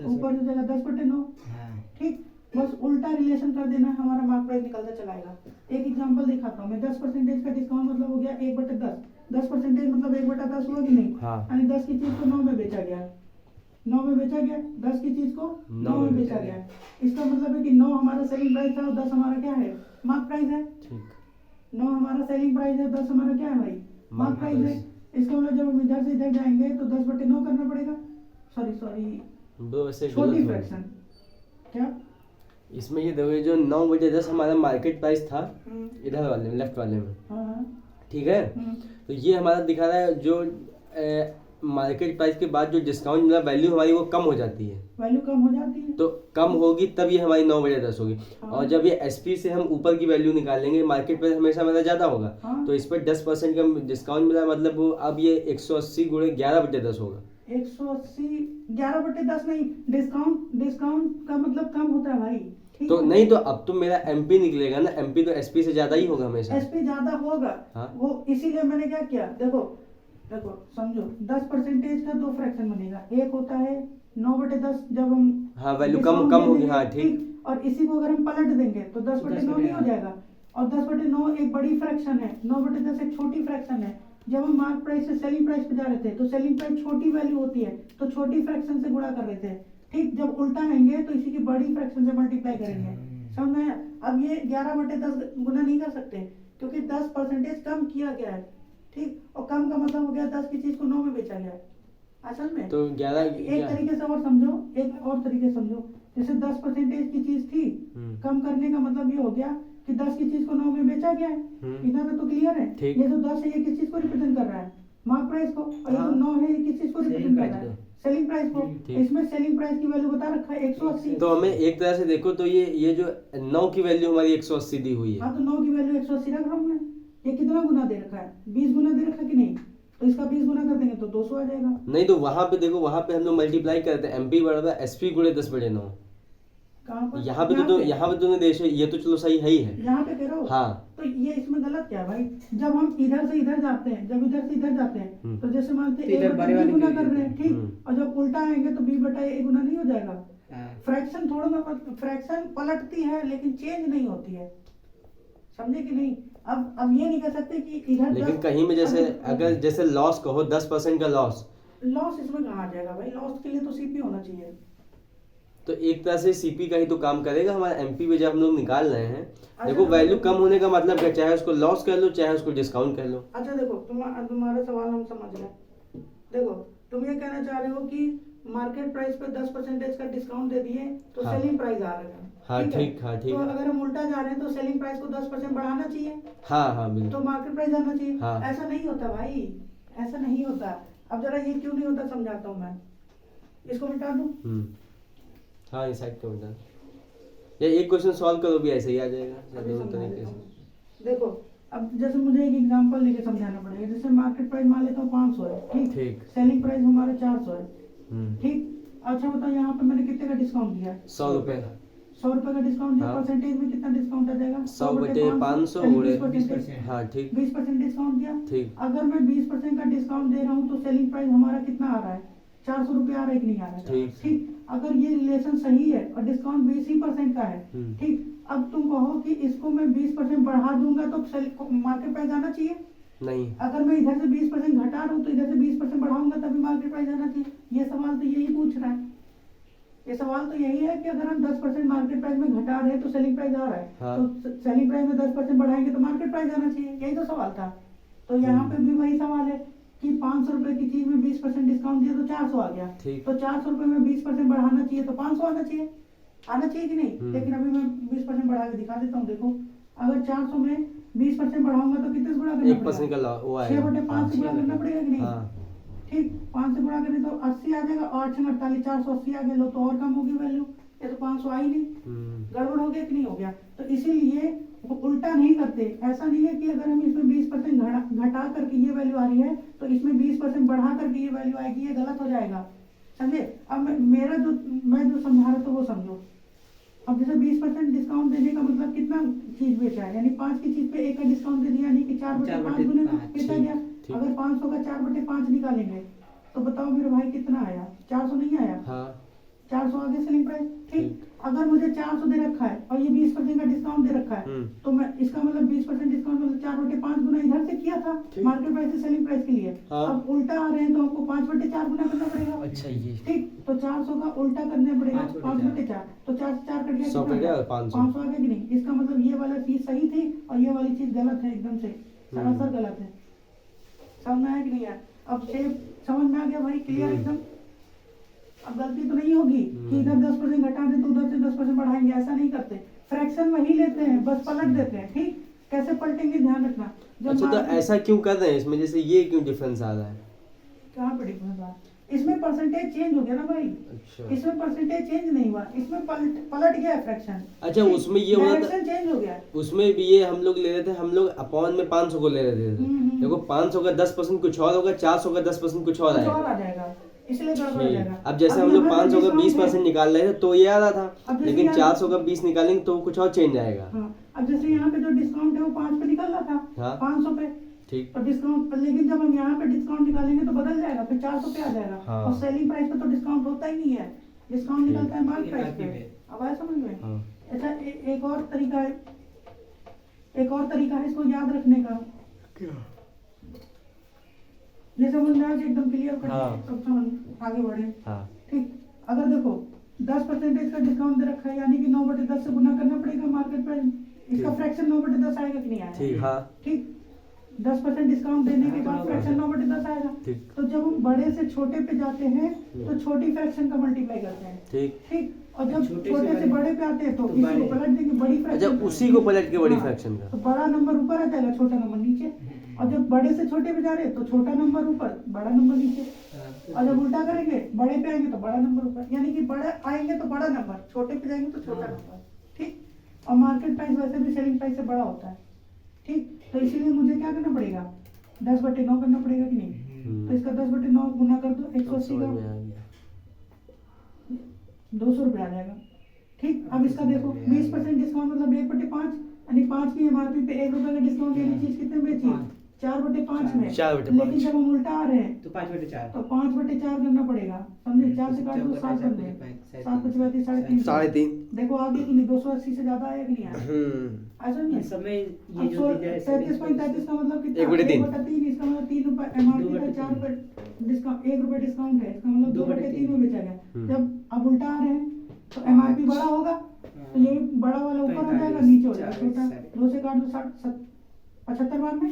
ऊपर हो जाएगा 10/9। ठीक। बस उल्टा रिलेशन कर देना, हमारा मार्क प्राइस निकलता चलाएगा। एक एग्जांपल दिखाता हूँ मैं। 10% का डिस्काउंट मतलब हो गया 1/10। 10% मतलब 1/10 हुआ कि नहीं। यानी 10 की चीज को 9 में बेचा गया। 9 में बेचा गया, 10 की चीज को 9 में बेचा गया। गया। इसका मतलब है कि 9 हमारा सेलिंग प्राइस था और 10 हमारा क्या है, मार्क प्राइस है। ठीक 9 हमारा सेलिंग प्राइस है, 10 हमारा क्या है भाई, मार्क प्राइस है। इसका मतलब जब हम इधर से इधर जाएंगे तो 10/9 करना पड़ेगा। सॉरी ब्रो वैसे छोटी गलत हो गया। फ्रैक्शन क्या, इसमें ये देखो, ये जो 9/10 हमारा मार्केट प्राइस था हम्म, इधर वाले में, लेफ्ट वाले में, हाँ, ठीक है। हम्म, तो ये हमारा दिखा रहा है जो मार्केट प्राइस के बाद जो डिस्काउंट मिला वैल्यू हमारी वो कम हो जाती है। वैल्यू कम हो जाती है। तो कम होगी तब ये हमारी 9/10 होगी। हाँ। और जब ये एसपी से हम ऊपर की वैल्यू निकालेंगे, मार्केट प्राइस हमेशा मेरा ज़्यादा होगा, हाँ। तो इस पर 10% का डिस्काउंट मिला, मतलब वो अब ये 180 गुणे 11/10 होगा। 180 11/10 नहीं, डिस्काउंट का मतलब कम होता है भाई, ठीक तो है? नहीं, तो अब तो मेरा एमपी निकलेगा ना, एमपी तो एसपी से ज़्यादा ही होगा हमेशा। एसपी ज्यादा होगा। हाँ। वो इसीलिए मैंने क्या किया, देखो समझो 10% का 2 फ्रैक्शन बनेगा। एक होता है 9/10 जब हम हाँ, वैल्यू discount कम दे होगी, देंगे, हाँ, ठीक। और इसी को अगर हम पलट देंगे तो 10/9 नहीं हो जाएगा। और 10/9 एक बड़ी फ्रैक्शन है, 9/10 एक छोटी फ्रैक्शन है। जब हम मार्क प्राइस से सेलिंग प्राइस पे जा रहे थे तो सेलिंग प्राइस छोटी वैल्यू होती है, तो छोटी फ्रैक्शन से गुणा कर रहे थे, ठीक। जब उल्टा आएंगे तो इसी की बड़ी फ्रैक्शन से मल्टीप्लाई करेंगे, समझ में आया? अब ये 11/10 गुना नहीं कर सकते क्योंकि 10% कम किया गया है, ठीक। और कम का मतलब हो गया 10 की चीज को 9 में बेचा गया असल में। तो 11 एक तरीके से और समझो, एक और तरीके से समझो, जैसे 10% की चीज थी, कम करने का मतलब ये हो गया कि 10 की चीज को 9 में बेचा गया है। इतना तो क्लियर है। ठीक। ये जो 10 है ये किस चीज को रिप्रेजेंट कर रहा है, मार्क प्राइस को, और ये जो हाँ। 9 है ये किस चीज को रिप्रेजेंट कर रहा है, सेलिंग प्राइस को। ठीक। इसमें सेलिंग प्राइस की वैल्यू बता रखा है 180। तो हमें एक तरह से देखो तो ये जो 9 की वैल्यू हमारी 180 दी हुई है। हाँ, तो 9 की वैल्यू 180 रख रहा हूँ मैं। ये कितना गुना दे रखा है, 20 गुना दे रखा है कि नहीं, तो इसका 20 गुना कर देंगे तो 200 आ जाएगा। नहीं, तो वहां पे देखो, वहां पे हम लोग मल्टीप्लाई करते हैं, एमपी बराबर एसपी गुणे 10/9। कहाँ पर, यहाँ पे तो यहाँ पे तुमने देश ये तो चलो सही है ही है। यहाँ पे कह रहा हो। हाँ। तो ये इसमें गलत क्या है भाई, जब हम इधर से इधर जाते हैं, जब इधर से इधर जाते हैं तो जैसे मानते तो इधर हैं बड़े a/b वाली गुना की कर रहे हैं, वैल्यू। ठीक। और जब उल्टा आएंगे तो b/a गुना नहीं हो जाएगा। हाँ। फ्रैक्शन थोड़ा ना, फ्रैक्शन पलटती है लेकिन चेंज नहीं होती है, समझे कि नहीं। अब ये नहीं कह सकते कि इधर लेकिन 10 कहीं में जैसे अगर जैसे लॉस कहो 10% का लॉस, लॉस इसमें कहाँ आ जाएगा भाई, लॉस के लिए तो सीपी होना चाहिए। तो एक तरह से सीपी का ही तो काम करेगा हमारा एमपी पे जब हम लोग निकाल रहे हैं। देखो तो वैल्यू कम होने का मतलब क्या, चाहे उसको लॉस कर लो चाहे उसको डिस्काउंट कर लो। अच्छा देखो, तुम्हारा सवाल हम समझ गए। देखो तुम ये कहना चाह रहे हो कि मार्केट प्राइस पे 10% का डिस्काउंट दे दिए तो हाँ। सेलिंग प्राइस आ रहा है। हाँ, है? ठीक, हाँ, ठीक तो है। अगर हम उल्टा जा रहे हैं तो सेलिंग प्राइस को 10% बढ़ाना चाहिए, हाँ हाँ तो बिल्कुल। मार्केट प्राइस आना चाहिए। हाँ। ऐसा नहीं होता भाई, ऐसा नहीं होता। अब जरा ये क्यों नहीं होता समझाता हूँ मैं, इसको मिटा दूं। हाँ, इस साइड का बता। या एक क्वेश्चन सॉल्व करो भी ऐसे ही आ जाएगा अभी दोनों समझा तरीके देता से। हूँ। देखो अब जैसे मुझे एक एग्जांपल लेके समझाना पड़ेगा। जैसे मार्केट प्राइस मान लेता हूँ 500 है, ठीक। ठीक। सेलिंग प्राइस हमारा 400 है, हम्म। ठीक। अच्छा बताओ यहाँ पे मैंने कितने का डिस्काउंट दिया, 100 रुपए। 100 रुपए का डिस्काउंट दिया। हाँ। परसेंटेज में कितना डिस्काउंट आ जाएगा, 100/500 यानी गुणे 20%। हाँ, ठीक 20% डिस्काउंट दिया। ठीक। अगर मैं 20% का डिस्काउंट दे रहा हूँ तो सेलिंग प्राइस हमारा कितना आ रहा है, 400 रुपये आ रहा है कि नहीं आ रहा है, ठीक। ठीक। अगर ये रिलेशन सही है और डिस्काउंट 20% का है, ठीक। अब तुम कहो कि इसको मैं 20% बढ़ा दूंगा तो मार्केट प्राइस आना चाहिए। नहीं, अगर मैं इधर से 20% घटा रहा हूँ तो इधर से 20% बढ़ाऊंगा तभी मार्केट प्राइस आना चाहिए। ये सवाल तो यही पूछ रहा है, ये सवाल तो यही है कि अगर हम 10% मार्केट प्राइस में घटा रहे हैं तो सेलिंग प्राइस आ रहा है, हाँ। तो सेलिंग प्राइस में 10% बढ़ाएंगे तो मार्केट प्राइस आना चाहिए, यही तो सवाल था। तो यहाँ पे भी वही सवाल है कि 500 रुपए की चीज में 20% डिस्काउंट दिया तो 400 आ गया, ठीक। तो 400 रुपए में 20% बढ़ाना चाहिए तो 500 आना चाहिए, आना चाहिए कि नहीं। लेकिन अभी मैं 20% बढ़ा के दिखा देता हूँ। देखो अगर 400 में 20% बढ़ाऊंगा तो कितने से गुणा करना 1% का वो आएगा। 6/5 से गुणा करना पड़ेगा कि नहीं, हाँ, ठीक। 5 से गुणा करें तो 80 आ जाएगा, 8 से 48 480 आ गया। लो तो और कम होगी वैल्यू, ये तो 500 आई नहीं, गड़बड़ हो गया कि नहीं हो गया। तो इसीलिए वो उल्टा नहीं करते। ऐसा नहीं है कि अगर हम इसमें 20% घटा करके ये वैल्यू आ रही है तो इसमें 20% बढ़ा करके ये वैल्यू आएगी, ये गलत हो जाएगा, समझे। अब मैं जो समझा रहा था वो समझो। अब जैसे 20% डिस्काउंट देने का मतलब कितना चीज बेचा है, यानी 5 की चीज पे 1 का डिस्काउंट दे दिया, यानी कि 4/5 गुने बेचा गया। अगर 500 का 4/5 निकालेंगे तो बताओ मेरे भाई कितना आया, 400 नहीं आया। हाँ। 400 400 आगे सेलिंग प्राइस, ठीक। अगर मुझे 400 दे रखा है और ये 20% का डिस्काउंट दे रखा है, तो मैं इसका मतलब 20% डिस्काउंट मतलब 4/5 गुना इधर से किया था मार्केट प्राइस से सेलिंग प्राइस के लिए। हाँ। अब उल्टा आ रहे हैं तो हमको 5/4 गुना करना पड़ेगा। अच्छा ये ठीक, तो 400 का उल्टा करना पड़ेगा 5/4, तो 4 से 4 कट गया, 100 कितना कट गया, आया? 500। 500 आ गया कि नहीं? इसका मतलब ये वाला चीज सही थी और ये वाली चीज गलत है, एकदम से सरासर गलत है। समझ में आया कि नहीं आया? अब शेप समझ में आ गया भाई, क्लियर एकदम। अब गलती तो नहीं होगी कि इधर 10% घटा दे तो उधर से 10% बढ़ाएंगे, ऐसा नहीं करते। फ्रैक्शन वही लेते हैं, बस पलट देते हैं। ठीक, कैसे पलटेंगे ध्यान रखना। अच्छा, तो ऐसा क्यों कर रहे हैं इसमें, जैसे ये क्यों डिफरेंस आ रहा है? कहाँ पे डिफरेंस आ? इसमें परसेंटेज चेंज हो गया ना भाई। अच्छा, इसमें परसेंटेज चेंज नहीं हुआ, इसमें पलट गया है फ्रैक्शन। अच्छा, उसमें ये हुआ था, डायरेक्शन चेंज हो गया। उसमें भी ये हम लोग ले रहे थे, हम लोग अपॉन में 500 को ले रहे थे। देखो 500 का 10% कुछ और होगा, 400 का 10% कुछ और कुछ आएगा। और आ जाएगा, इसलिए गड़बड़ हो जाएगा। अब जैसे हम लोग 500 का 20% निकाल रहे थे तो ये आ रहा था, अब जैसे लेकिन यहाँ- 400 का 20 निकालेंगे तो कुछ और चेंज आएगा। हाँ, अब जैसे यहाँ पे जो डिस्काउंट है वो 5 पे निकल रहा था, हाँ। 500 पे। ठीक, तो डिस्काउंट पर, लेकिन जब हम यहाँ पे डिस्काउंट निकालेंगे तो बदल जाएगा, फिर 400 पे आ जाएगा। हाँ। और सेलिंग प्राइस पे तो डिस्काउंट होता ही नहीं है, डिस्काउंट ठीक। निकलता है मार्केट प्राइस MRP पे। पे। अब आया समझ में? हाँ। अच्छा, एक और तरीका है, एक और तरीका है इसको याद रखने का। ये समझ में आया कि एकदम क्लियर कर हाँ। तब समझ आगे बढ़े। हाँ, ठीक, अगर देखो 10% का डिस्काउंट दे रखा है, यानी कि 9/10 से गुना करना पड़ेगा मार्केट प्राइस। इसका ठीक। फ्रैक्शन 9/10 आएगा कि नहीं आएगा? ठीक, हाँ, ठीक, 10% डिस्काउंट देने के बाद 9/10 फ्रैक्शन 9/10 आएगा। ठीक, तो जब हम बड़े से छोटे पे जाते हैं तो छोटी फ्रैक्शन का मल्टीप्लाई करते हैं। ठीक। ठीक, और जब छोटे से छोटे से बड़े पे आते हैं तो तो इसी को बड़े। पलट देंगे, बड़ी अच्छा, फ्रैक्शन। उसी को पलट के बड़ी हाँ, फ्रैक्शन का। तो बड़ा नंबर ऊपर आ जाएगा, छोटा नंबर नीचे। और जब बड़े से छोटे पे जा रहे हैं तो छोटा नंबर ऊपर, बड़ा नंबर नीचे। और जब उल्टा करेंगे, बड़े पे आएंगे तो बड़ा नंबर ऊपर, यानी कि बड़ा आएंगे तो बड़ा नंबर, छोटे पे जाएंगे तो छोटा नंबर। ठीक, और मार्केट प्राइस वैसे भी सेलिंग प्राइस से बड़ा होता है। ठीक, तो इसीलिए मुझे क्या करना पड़ेगा, 10/9 करना पड़ेगा कि नहीं? तो इसका 10/9 गुना कर दो, 180 समझ में का आ गया। 200 रुपये आ जाएगा। ठीक, अब इसका देखो 20% डिस्काउंट मतलब 1/5, यानी 5 की MRP पे 1 रुपये का डिस्काउंट, यानी चीज कितने में बेची? 4/5 में। 4/5। लेकिन जब हम उल्टा आ रहे हैं तो 5/4। तो 5/4 करना पड़ेगा, समझे? 4 से काट दो 7 कर दे, 7 5 3.5। 3.5। देखो आगे कि नहीं, 280 से ज्यादा आया कि नहीं आया? ऐसा नहीं है। समय ये अब जो दिया है 33.33 का मतलब कितना? 1/3। 1/3, इसका मतलब 3 रुपए MRP का 4 रुपए डिस्काउंट, 1 रुपए डिस्काउंट है, इसका मतलब 2/3 में बेचा गया। जब अब उल्टा आ रहे हैं तो MRP बड़ा होगा, तो ये भी बड़ा वाला ऊपर हो जाएगा, नीचे हो जाएगा छोटा। 2 से काट दो 60 75 बार में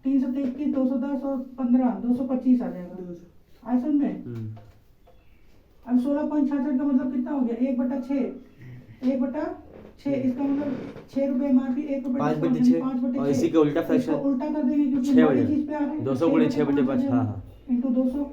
3 से 21, 210 और 15, 225 आ जाएगा। ऐसा में अब 16.66 का मतलब कितना हो गया? 1/6, 1/6, इसका मतलब 6 रुपए MRP, 1 रुपए 5/6 और इसी का उल्टा फ्रैक्शन उल्टा कर देंगे क्योंकि 6 बड़ी बटे चीज पे आ रहे हैं। 200 गुणे 6/5। हाँ, हाँ। इंटू 200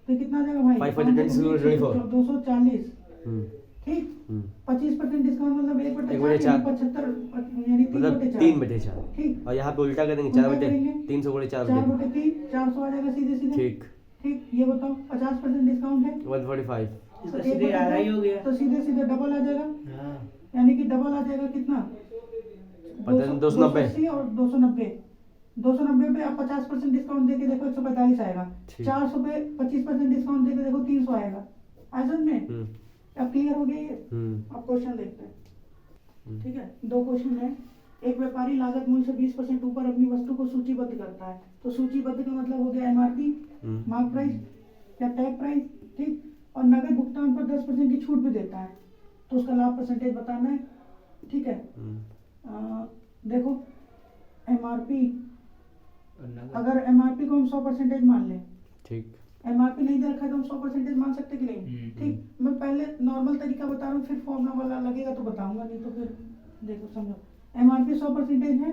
तो कितना आ जाएगा भाई? 5/24। 240। हम्म, ठीक, हम्म। 25% डिस्काउंट मतलब 1/4, 1/4, 75 यानी मतलब 3/4। 3/4। ठीक, और यहाँ पे उल्टा करेंगे उल्टा 4/3, करेंगे। 300 गुणे 4/3। 4/3, 400 आ जाएगा सीधे सीधे। ठीक, ठीक, ये बताओ 50% डिस्काउंट है 145। इसका सीधे आधा ही हो गया। तो सीधे सीधे डबल आ जाएगा, हाँ, यानी कि डबल आ जाएगा कितना? 290 और 290। 290 पे आप 50% डिस्काउंट देके देखो 145 आएगा। ठीक। 400 पे 25% डिस्काउंट देके देखो 300 आएगा। ऐसा में अब क्लियर हो गया ये? अब क्वेश्चन देखते हैं। ठीक है, 2 क्वेश्चन है। एक व्यापारी लागत मूल्य से 20% ऊपर अपनी वस्तु को सूचीबद्ध करता है, तो सूचीबद्ध का मतलब हो गया MRP, मार्क प्राइस या टैग प्राइस। ठीक, और नगद भुगतान पर 10% की छूट भी देता है, तो उसका लाभ परसेंटेज बताना है। ठीक है, देखो MRP, अगर MRP को हम 100% मान लें, ठीक, MRP नहीं दे रखा है तो हम 100% मान सकते कि नहीं? ठीक, मैं पहले नॉर्मल तरीका बता रहा हूँ, फिर फॉर्मूला वाला लगेगा तो बताऊंगा, नहीं तो फिर देखो समझो। MRP 100% है,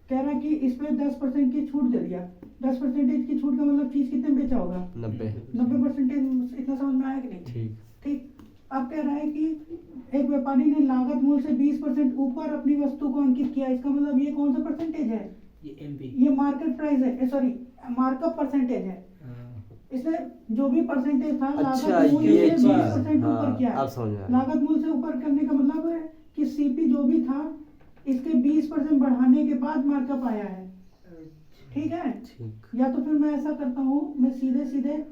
कह रहा है कि इस पे 10% की छूट दे दिया। 10% की छूट का मतलब चीज कितने में बेचा होगा? 90%। इतना समझ में आया कि नहीं? ठीक, ठीक, अब कह रहा है कि एक व्यापारी ने लागत मूल्य से 20% ऊपर अपनी वस्तु को अंकित किया, इसका मतलब ये कौन सा परसेंटेज है? ये MP। ये मार्केट प्राइस है, सॉरी मार्कअप परसेंटेज है। इसने जो भी परसेंटेज था अच्छा, लागत मूल्य ये से चीज, 20% ऊपर किया हाँ, है। अब समझ में आया। लागत मूल्य से ऊपर करने का मतलब है कि CP जो भी था इसके 20% बढ़ाने के बाद मार्कअप आया है। ठीक है, ठीक, या तो फिर मैं ऐसा करता हूँ, मैं सीधे सीधे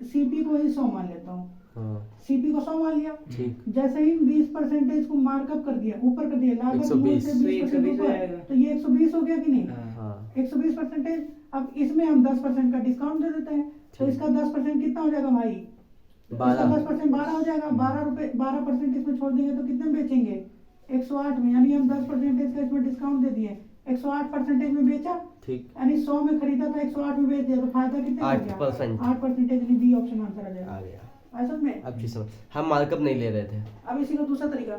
CP को ही 100 मान लेता हूँ। हाँ सीपी को 100 मान लिया। ठीक। जैसे ही 20% को मार्कअप कर दिया, ऊपर कर दिया, लागत 120 मूल से 20% 120 हो ऊपर, जाएगा। तो ये 120 हो गया कि नहीं? हाँ। हाँ 120%। अब इसमें हम 10% का डिस्काउंट दे देते हैं, तो ठीक। इसका 10% कितना हो जाएगा भाई? इसका 12 10% 12 हो जाएगा। 12% इसमें छोड़ देंगे तो कितने में बेचेंगे? 108 में। यानी हम 10% का इसमें डिस्काउंट दे दिए, 108% में बेचा, ठीक। यानी 100 में खरीदा था, 108 में बेच दिया, तो फायदा कितने का हो गया? 8%। 8%। यानी बी ऑप्शन आंसर आ जाएगा। आ गया। ऐसा में अब जी समझ, हम मार्कअप नहीं ले रहे थे। अब इसी का दूसरा तरीका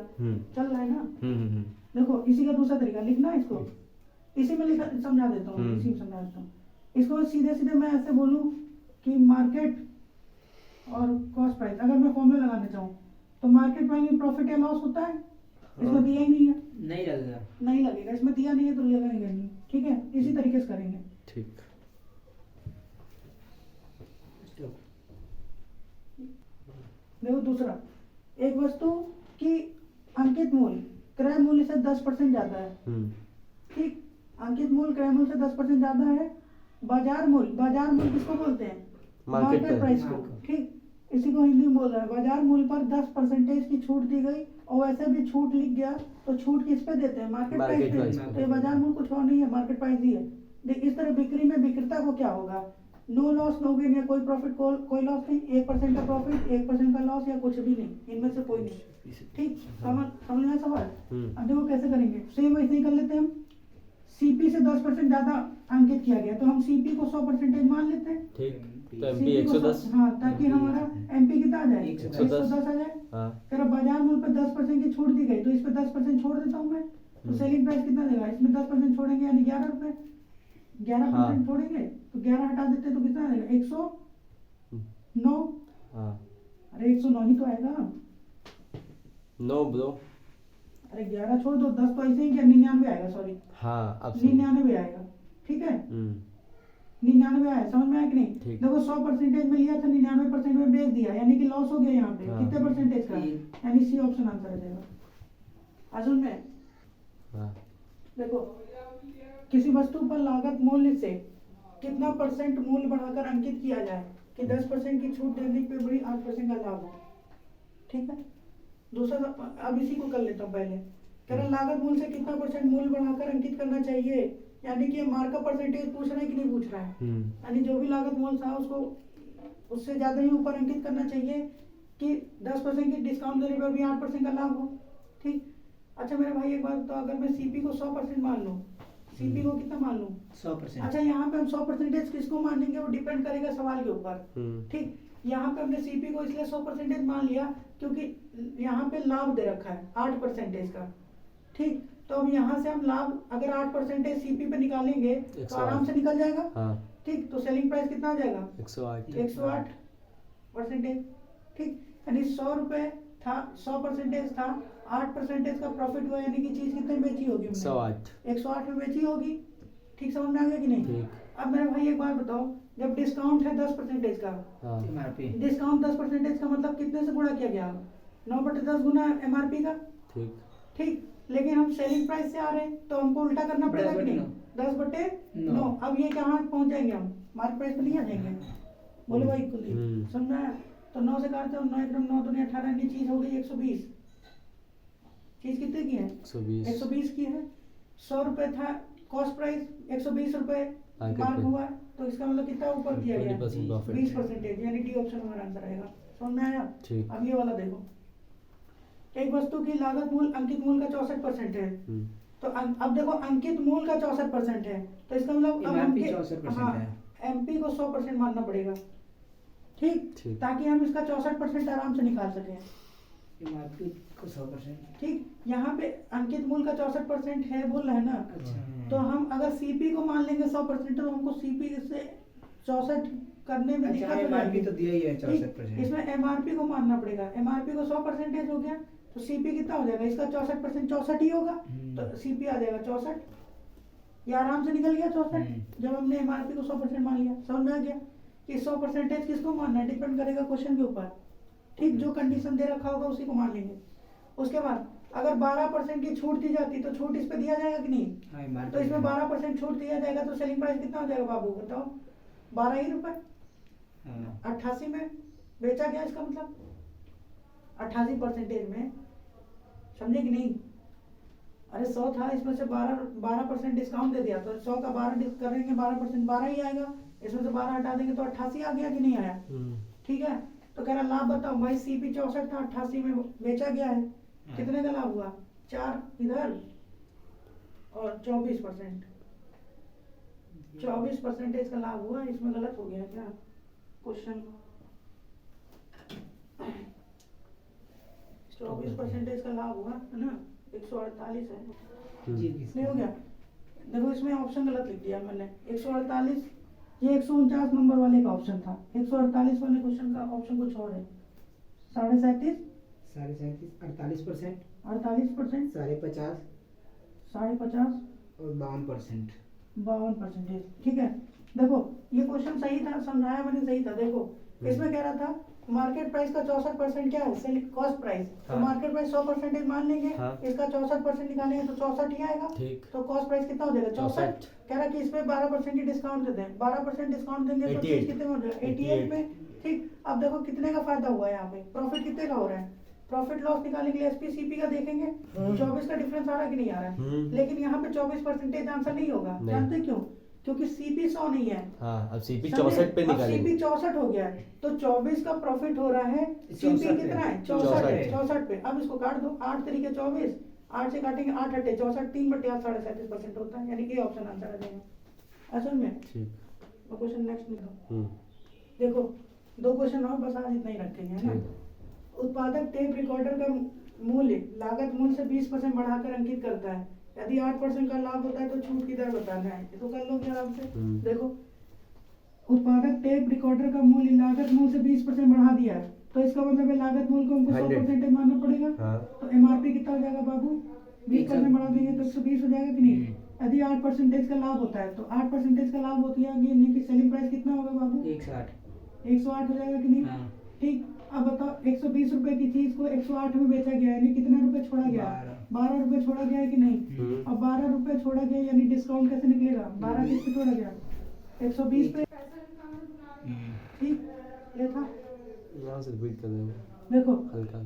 चल रहा है ना। हम्म। देखो इसी का दूसरा तरीका लिखना है, इसको इसी में लिखा समझा देता हूँ, इसी में समझा देता हूँ। इसको सीधे सीधे मैं ऐसे बोलूँ कि मार्केट और कॉस्ट प्राइस, अगर मैं फॉर्मूला लगाना चाहूँ तो मार्केट प्राइस में प्रॉफिट या लॉस होता है, इसमें दिया ही नहीं है, नहीं लगेगा। नहीं लगेगा, इसमें दिया नहीं है तो लगेगा नहीं। ठीक है, इसी तरीके से करेंगे। ठीक। देखो दूसरा, एक वस्तु की अंकित मूल्य क्रय मूल्य से 10% ज्यादा है। ठीक, अंकित मूल्य क्रय मूल्य से 10% ज्यादा है। बाजार मूल्य किसको बोलते हैं? मार्केट प्राइस को। ठीक, इसी को हिंदी में बोल रहा है। बाजार मूल्य पर 10% की छूट दी गई, और वैसे भी छूट लिख गया तो छूट किस पे देते हैं? मार्केट प्राइस पे। तो ये बाजार मूल्य कुछ और नहीं है, मार्केट प्राइस ही है। देख इस तरह बिक्री में विक्रेता को क्या होगा? नो लॉस नो गेन, या कोई प्रॉफिट कोई लॉस नहीं, 1% का प्रॉफिट 1% का लॉस, या कुछ भी नहीं, इनमें से कोई नहीं। ठीक, समझ में सवाल? अब देखो कैसे करेंगे, सेम वैसे ही कर लेते हैं हम। सीपी से 10% ज्यादा अंकित किया गया, तो हम सीपी को 100% मान लेते हैं। ठीक, तो एमपी CP को 110। हाँ, ताकि हमारा एमपी कितना आ जाए? 110 आ जाए। हाँ फिर अब बाजार मूल्य पर 10% की छूट दी गई, तो इस पे 10% छोड़ देता हूँ मैं, तो सेलिंग प्राइस कितना देगा? इसमें 10% छोड़ेंगे यानी 11 रुपए। 11% हाँ। छोड़ेंगे तो 11 हटा देते तो कितना आएगा? 109। हाँ। अरे 109 ही तो आएगा। No bro. अरे 11 छोड़ दो, 10 तो ऐसे ही क्या 99 आएगा, सॉरी हाँ अब सही। 99 आएगा। ठीक है, 99 आया, समझ में आया कि नहीं? ठीक। देखो 100% में लिया था, 99% में बेच दिया, यानी कि लॉस हो गया यहाँ पे। हाँ। कितने परसेंटेज का? यानी सी ऑप्शन आंसर आ जाएगा। असल में हाँ देखो, किसी वस्तु पर लागत मूल्य से कितना परसेंट मूल्य बढ़ाकर अंकित किया जाए कि 10% की छूट देने पे बड़ी 8% का लाभ हो। ठीक है, दूसरा अब इसी को कर लेता हूँ पहले। कह रहा लागत मूल्य से कितना परसेंट मूल्य बढ़ाकर अंकित करना चाहिए, यानी कि मार्कअप परसेंटेज पूछ रहा है कि नहीं पूछ रहा है? यानी जो भी लागत मूल्य था उसको उससे ज्यादा ही ऊपर अंकित करना चाहिए कि 10% की डिस्काउंट देने पर भी 8% का लाभ हो। ठीक, अच्छा मेरे भाई एक बात, तो अगर मैं सीपी को 100% मान लूँ, सीपी को कितना मान लूँ? 100%। अच्छा यहाँ पे हम 100% किसको मानेंगे वो डिपेंड करेगा सवाल के ऊपर। ठीक, यहाँ पे हमने सीपी को इसलिए 100% मान लिया क्योंकि यहाँ पे लाभ दे रखा है 8% का। ठीक, तो अब यहाँ से हम लाभ अगर 8% सीपी पे निकालेंगे तो आराम से निकल जाएगा। हाँ। ठीक, तो सेलिंग प्राइस कितना आ जाएगा? 108%। ठीक, यानी 100 रुपए था, 100% था, 8% का प्रॉफिट हुआ, यानी कि चीज कितने में बेची होगी? 108 में बेची होगी। ठीक, समझ में आ गया कि नहीं? ठीक। अब मेरे भाई एक बात बताओ, जब डिस्काउंट है 10% का, एमआरपी डिस्काउंट 10% का मतलब कितने से गुणा किया गया? 9/10 गुना एमआरपी का। ठीक। ठीक, लेकिन हम सेलिंग प्राइस से आ रहे हैं तो हमको उल्टा करना पड़ेगा कि नहीं? 10/9। अब ये कहाँ पहुंच जाएंगे हम? मार्केट प्राइस पे नहीं आ जाएंगे? बोले भाई कुलदीप, समझा? तो 9 से काटते हो, 9 एकदम 9 दूनी 18, यानी चीज हो गई 120। चीज कितने की है? 120 की है। 100 रुपए था कॉस्ट प्राइस, 120 रुपए मार्क हुआ है, तो इसका मतलब कितना ऊपर किया गया? 20%, यानी डी ऑप्शन हमारा आंसर आएगा। समझ में आया? अब ये वाला देखो, एक वस्तु की लागत मूल्य अंकित मूल्य का 64% है, तो अब देखो अंकित मूल्य का 64% है, तो इसका मतलब अब एमआरपी 64% है, एमपी को 100% मानना पड़ेगा। ठीक, ताकि हम इसका 64% आराम से निकाल सकें। एमआरपी को 100%। ठीक, यहाँ पे अंकित मूल्य का 64% है बोल रहा है ना। अच्छा, तो हम अगर सीपी को मान लेंगे 100%, तो हमको सीपी से 64 करने में दिक्कत हो एमआरपी जाएगी। तो दिया ही है 64%। इसमें एमआरपी को मानना पड़ेगा। एमआरपी को 100% हो गया तो सीपी कितना हो जाएगा? इसका 64% 64 ही होगा, तो सीपी आ जाएगा 64। ये आराम से निकल गया 64 जब हमने एमआरपी को 100% मान लिया। समझ में आ गया कि 100% किसको मानना है, डिपेंड करेगा क्वेश्चन के ऊपर। ठीक, जो कंडीशन दे रखा होगा उसी को मान लेंगे। उसके बाद अगर 12% की छूट दी जाती तो छूट इस पे दिया जाएगा कि नहीं? तो इसमें 12% छूट दिया जाएगा तो सेलिंग प्राइस कितना हो जाएगा बाबू बताओ? 12 ही रुपए। 88 में बेचा गया, इसका मतलब 88% में, समझे कि नहीं? अरे 100 था, इसमें से 12% डिस्काउंट दे दिया, तो 100 का 12 करेंगे 12%, 12 ही आएगा। इसमें से 12 हटा देंगे तो 88 आ गया कि नहीं आया? ठीक है। तो कह रहा लाभ बताओ भाई, CP 64 था, 88 में बेचा गया है, कितने का लाभ हुआ? 4 इधर और 24%, 24% का लाभ हुआ। इसमें गलत हो गया क्या क्वेश्चन? 24% का लाभ हुआ है ना, 148 है, जी नहीं हो गया? देखो इसमें ऑप्शन गलत लिख दिया मैंने, 148, ये 149 नंबर वाले का ऑप्शन था, 148 वाले क्वेश्चन का ऑप्शन कुछ और है। 37.5, 37.5, 48%, 50.5, 50.5 और 52%। 52%। ठीक है। देखो ये क्वेश्चन सही था, समझाया मैंने, सही था। देखो इसमें कह रहा था मार्केट प्राइस का 64% क्या है? Selling cost price. तो हाँ। मार्केट प्राइस 100% मान लेंगे, हाँ। इसका 64% निकालेंगे तो 64 ही आएगा। ठीक। तो कॉस्ट प्राइस कितना हो जाएगा? 64। कह रहा कि इसमें 12% की डिस्काउंट देते हैं, 12% डिस्काउंट देंगे तो चीज कितने में हो जाएगा? 88 में। ठीक। अब देखो कितने का फायदा हुआ है यहाँ पे, प्रॉफिट कितने का हो रहा है? प्रॉफिट लॉस निकालने के लिए SPCP का देखेंगे, 24 का डिफरेंस आ रहा है कि नहीं आ रहा है? लेकिन यहाँ पे 24% आंसर नहीं होगा। जानते क्यों? क्योंकि CP 100 नहीं है। हाँ, अब CP 64 पे निकालेंगे। CP 64 हो गया है, तो 24 का प्रॉफिट हो रहा है। CP कितना है? 64 पे। अब इसको काट दो, 8 तरीके 24, 8 से काटेंगे 8 हटे 64, 3/8 37% होता है, यानी कि ऑप्शन आंसर आ जाएगा। असल में ठीक। क्वेश्चन नेक्स्ट लिखो। देखो 2 क्वेश्चन और बस, आज इतना ही रखेंगे, है ना? उत्पादक टेप रिकॉर्डर का मूल्य लागत मूल्य से 20% बढ़ाकर अंकित करता है। यदि 8% का लाभ होता है तो छूट की दर बताना है। ये तो कर लोगे आराम से। देखो उत्पादक टेप रिकॉर्डर का मूल्य लागत मूल्य से 20% बढ़ा दिया है, तो इसका मतलब है लागत मूल्य को हमको 100% मानना पड़ेगा। तो MRP कितना हो जाएगा बाबू? 20% बढ़ा देंगे तो 120 हो जाएगा कि नहीं? यदि 8% का लाभ होता है तो 8% का लाभ होती है, यानी कि सेलिंग प्राइस कितना होगा बाबू? 108 हो जाएगा कि नहीं? ठीक। अब बताओ 120 रुपए की चीज को 108 में बेचा गया, यानी कितना रुपए छोड़ा गया? 12 रुपए छोड़ा गया है कि नहीं? अब 12 रुपए छोड़ा गया, यानी डिस्काउंट कैसे निकलेगा? 12 किस पे छोड़ा गया? 120 पे। ठीक। ये था, यहाँ से रिपीट कर देंगे देखो हल्का।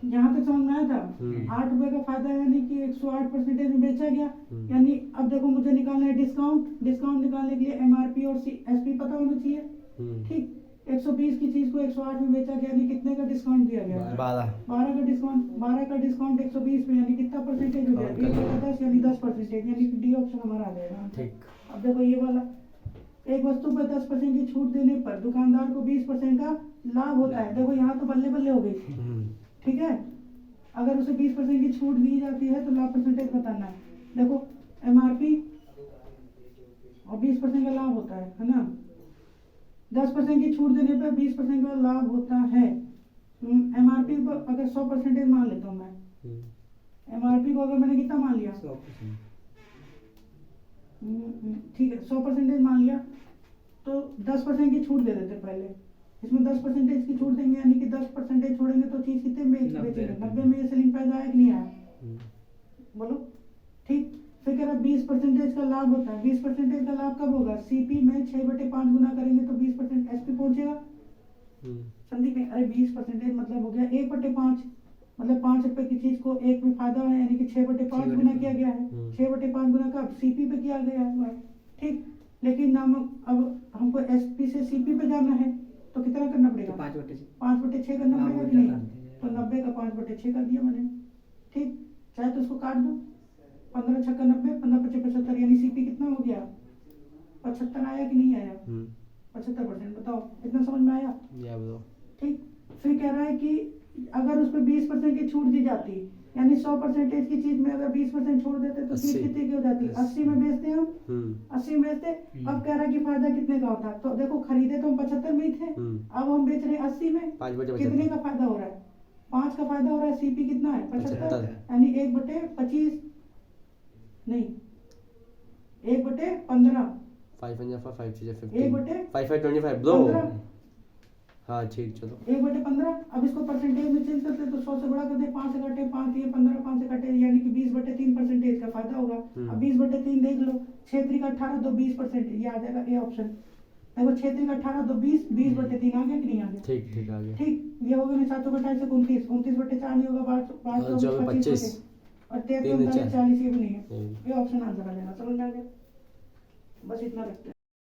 यहाँ तक समझ में आया था? 8 रुपए का फायदा है, यानी कि 108% में बेचा गया। यानी अब देखो मुझे निकालना है डिस्काउंट। डिस्काउंट निकालने के लिए MRP और SP पता होना चाहिए। ठीक। 120 की चीज को 108 में बेचा गया, यानी कितने का डिस्काउंट दिया गया? 12 का डिस्काउंट। 12 का डिस्काउंट 120 में, यानी कितना परसेंटेज हो गया? 1/10, यानी 10%, यानी कि D ऑप्शन हमारा आ जाएगा। ठीक। अब देखो ये वाला, एक वस्तु पर 10% की छूट देने पर दुकानदार को 20% का लाभ होता है। देखो यहाँ तो बल्ले बल्ले हो गई। ठीक है। अगर उसे 20% की छूट दी जाती है तो लाभ परसेंटेज बताना है। देखो MRP और 20% का लाभ होता है ना? 10% की छूट देने पर 20% का लाभ होता है। MRP पर अगर 100% मान लेता हूँ मैं, MRP को अगर मैंने कितना मान लिया? 100%। ठीक है, 100% मान लिया, तो 10% की छूट दे देते पहले। इसमें 10% की छूट देंगे, यानी कि 10% छोड़ेंगे तो चीज कितने में बेचेंगे? 90 में। ये सेलिंग प्राइस आया कि नहीं आया? बोलो। ठीक। फिर कह रहा 20% का लाभ होता है। 20% का लाभ कब होगा? CP में 6/5 गुना करेंगे तो 20% SP पहुंचेगा। समझी नहीं? अरे 20% मतलब हो गया 1/5, मतलब 5 रुपए की चीज को 1 में फायदा है, यानी कि 6/5 गुना किया गया है। 6/5 गुना कब? CP पे किया गया है। ठीक। लेकिन अब हमको SP से CP पे जाना है, तो कितना करना पड़ेगा? 5/6 करना पड़ेगा कि नहीं? तो 90 का 5/6 कर दिया मैंने। ठीक। चाहे तो उसको काट दो, 15 छक्का 90, 15 × 75, यानी CP कितना हो गया? 75 आया कि नहीं आया? 75%। बताओ इतना समझ में आया? ठीक। फिर कह रहा है कि अगर उस पर 20% की छूट दी जाती, यानी 100% की चीज में अगर 20% छोड़ देते तो चीज कितने की हो जाती? 80 में बेचते हम। 80 में बेचते। अब कह रहा है कि फायदा कितने का होता? तो देखो खरीदे तो हम 75 में ही थे, अब हम बेच रहे हैं 80 में। कितने का फायदा हो रहा है? 5 का फायदा हो रहा है। CP कितना है? 75, यानी 1/25 नहीं, 1/15। 1/15। हाँ ठीक, चलो 1/15। अब इसको परसेंटेज में चेंज करते हैं तो 100 से बड़ा करते हैं, 5 से काटे 5, ये 15, 5 से काटे, यानी कि 20/3% का फायदा होगा। अब 20/3 देख लो, 6 × 18 तो 20%, ये आ जाएगा A ऑप्शन। देखो 6 3 18 2 20 20 बटे 3 आ गया कि नहीं आ गया? ठीक ठीक आ गया। ठीक, ये हो गया ना 7 चौका 28 से 29 29 बटे 4 नहीं होगा, 5 और जो 25 और 3 तीन 39 40 ये भी नहीं है। नहीं। ये ऑप्शन आंसर आ जाएगा, समझ में आ गया? बस इतना रखते हैं।